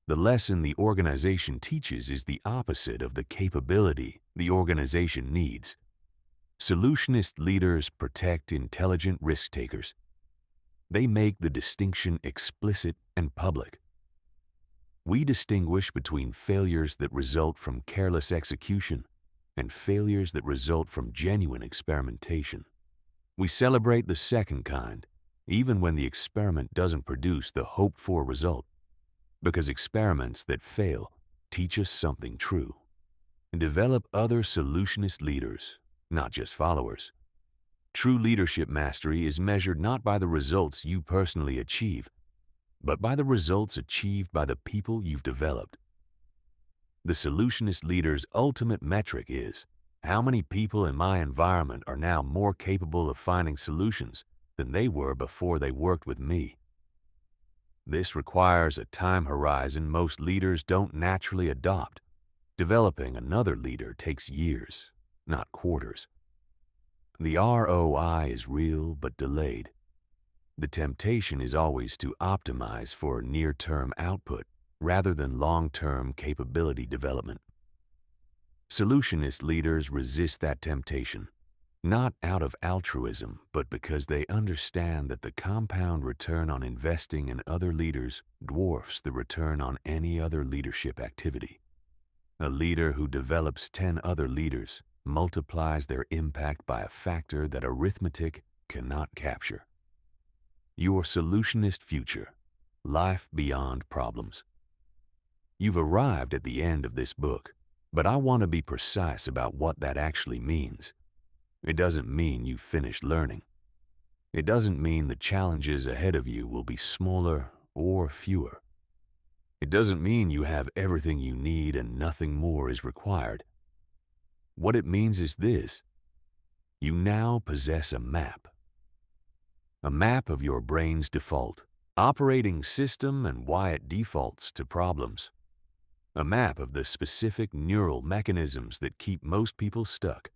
The lesson the organization teaches is the opposite of the capability the organization needs. Solutionist leaders protect intelligent risk-takers. They make the distinction explicit and public. We distinguish between failures that result from careless execution and failures that result from genuine experimentation. We celebrate the second kind, even when the experiment doesn't produce the hoped-for result, because experiments that fail teach us something true and develop other solutionist leaders, not just followers. True leadership mastery is measured not by the results you personally achieve, but by the results achieved by the people you've developed. The solutionist leader's ultimate metric is, how many people in my environment are now more capable of finding solutions than they were before they worked with me? This requires a time horizon most leaders don't naturally adopt. Developing another leader takes years, not quarters. The ROI is real but delayed. The temptation is always to optimize for near-term output rather than long-term capability development. Solutionist leaders resist that temptation, not out of altruism, but because they understand that the compound return on investing in other leaders dwarfs the return on any other leadership activity. A leader who develops 10 other leaders multiplies their impact by a factor that arithmetic cannot capture. Your solutionist future, life beyond problems. You've arrived at the end of this book, but I want to be precise about what that actually means. It doesn't mean you've finished learning. It doesn't mean the challenges ahead of you will be smaller or fewer. It doesn't mean you have everything you need and nothing more is required. What it means is this: you now possess a map. A map of your brain's default, operating system and why it defaults to problems. A map of the specific neural mechanisms that keep most people stuck.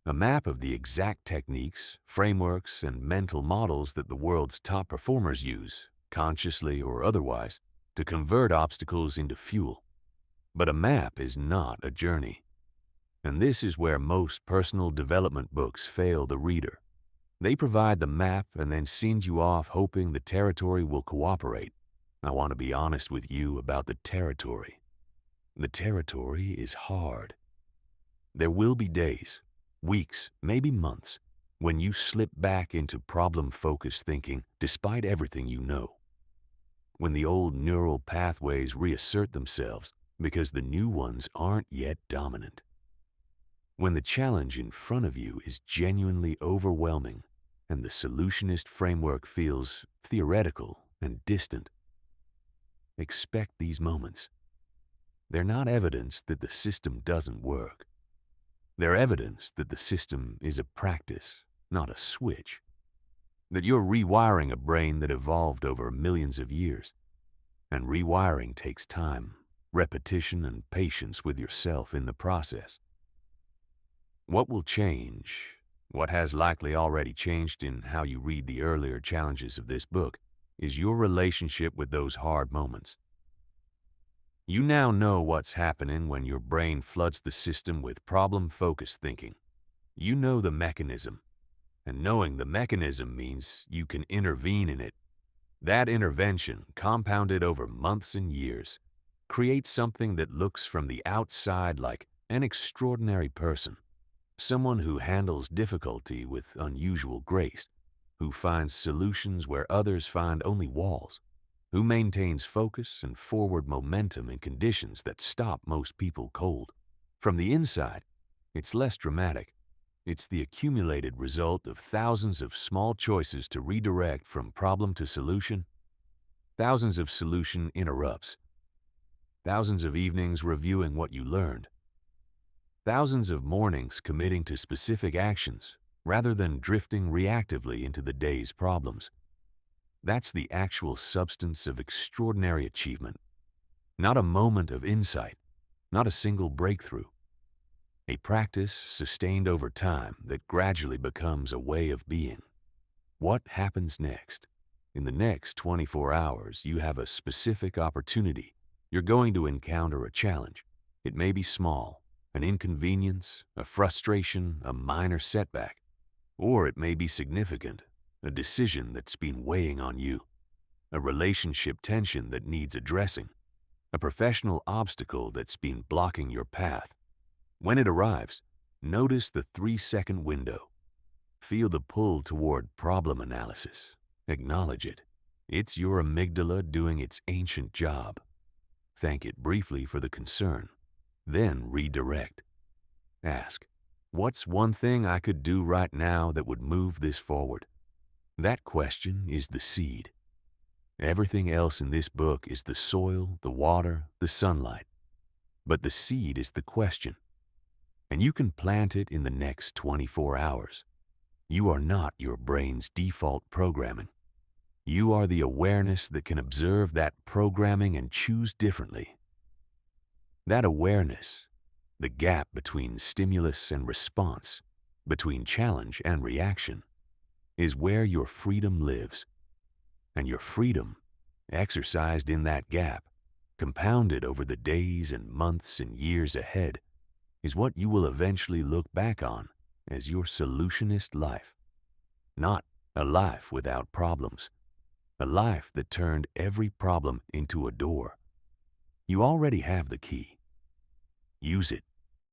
A map of the exact techniques, frameworks, and mental models that the world's top performers use, consciously or otherwise, to convert obstacles into fuel. But a map is not a journey. And this is where most personal development books fail the reader. They provide the map and then send you off hoping the territory will cooperate. I want to be honest with you about the territory. The territory is hard. There will be days, weeks, maybe months, when you slip back into problem-focused thinking despite everything you know. When the old neural pathways reassert themselves because the new ones aren't yet dominant. When the challenge in front of you is genuinely overwhelming and the solutionist framework feels theoretical and distant, expect these moments. They're not evidence that the system doesn't work. They're evidence that the system is a practice, not a switch. That you're rewiring a brain that evolved over millions of years. And rewiring takes time, repetition, and patience with yourself in the process. What will change, what has likely already changed in how you read the earlier challenges of this book, is your relationship with those hard moments. You now know what's happening when your brain floods the system with problem-focused thinking. You know the mechanism, and knowing the mechanism means you can intervene in it. That intervention, compounded over months and years, creates something that looks from the outside like an extraordinary person. Someone who handles difficulty with unusual grace, who finds solutions where others find only walls, who maintains focus and forward momentum in conditions that stop most people cold. From the inside, it's less dramatic. It's the accumulated result of thousands of small choices to redirect from problem to solution, thousands of solution interrupts, thousands of evenings reviewing what you learned, thousands of mornings committing to specific actions rather than drifting reactively into the day's problems. That's the actual substance of extraordinary achievement. Not a moment of insight, not a single breakthrough. A practice sustained over time that gradually becomes a way of being. What happens next? In the next 24 hours, you have a specific opportunity. You're going to encounter a challenge. It may be small, an inconvenience, a frustration, a minor setback, or it may be significant, a decision that's been weighing on you, a relationship tension that needs addressing, a professional obstacle that's been blocking your path. When it arrives, notice the 3-second window. Feel the pull toward problem analysis. Acknowledge it. It's your amygdala doing its ancient job. Thank it briefly for the concern. Then redirect. Ask, what's one thing I could do right now that would move this forward? That question is the seed. Everything else in this book is the soil, the water, the sunlight. But the seed is the question. And you can plant it in the next 24 hours. You are not your brain's default programming. You are the awareness that can observe that programming and choose differently. That awareness, the gap between stimulus and response, between challenge and reaction, is where your freedom lives. And your freedom, exercised in that gap, compounded over the days and months and years ahead, is what you will eventually look back on as your solutionist life. Not a life without problems, a life that turned every problem into a door. You already have the key. Use it.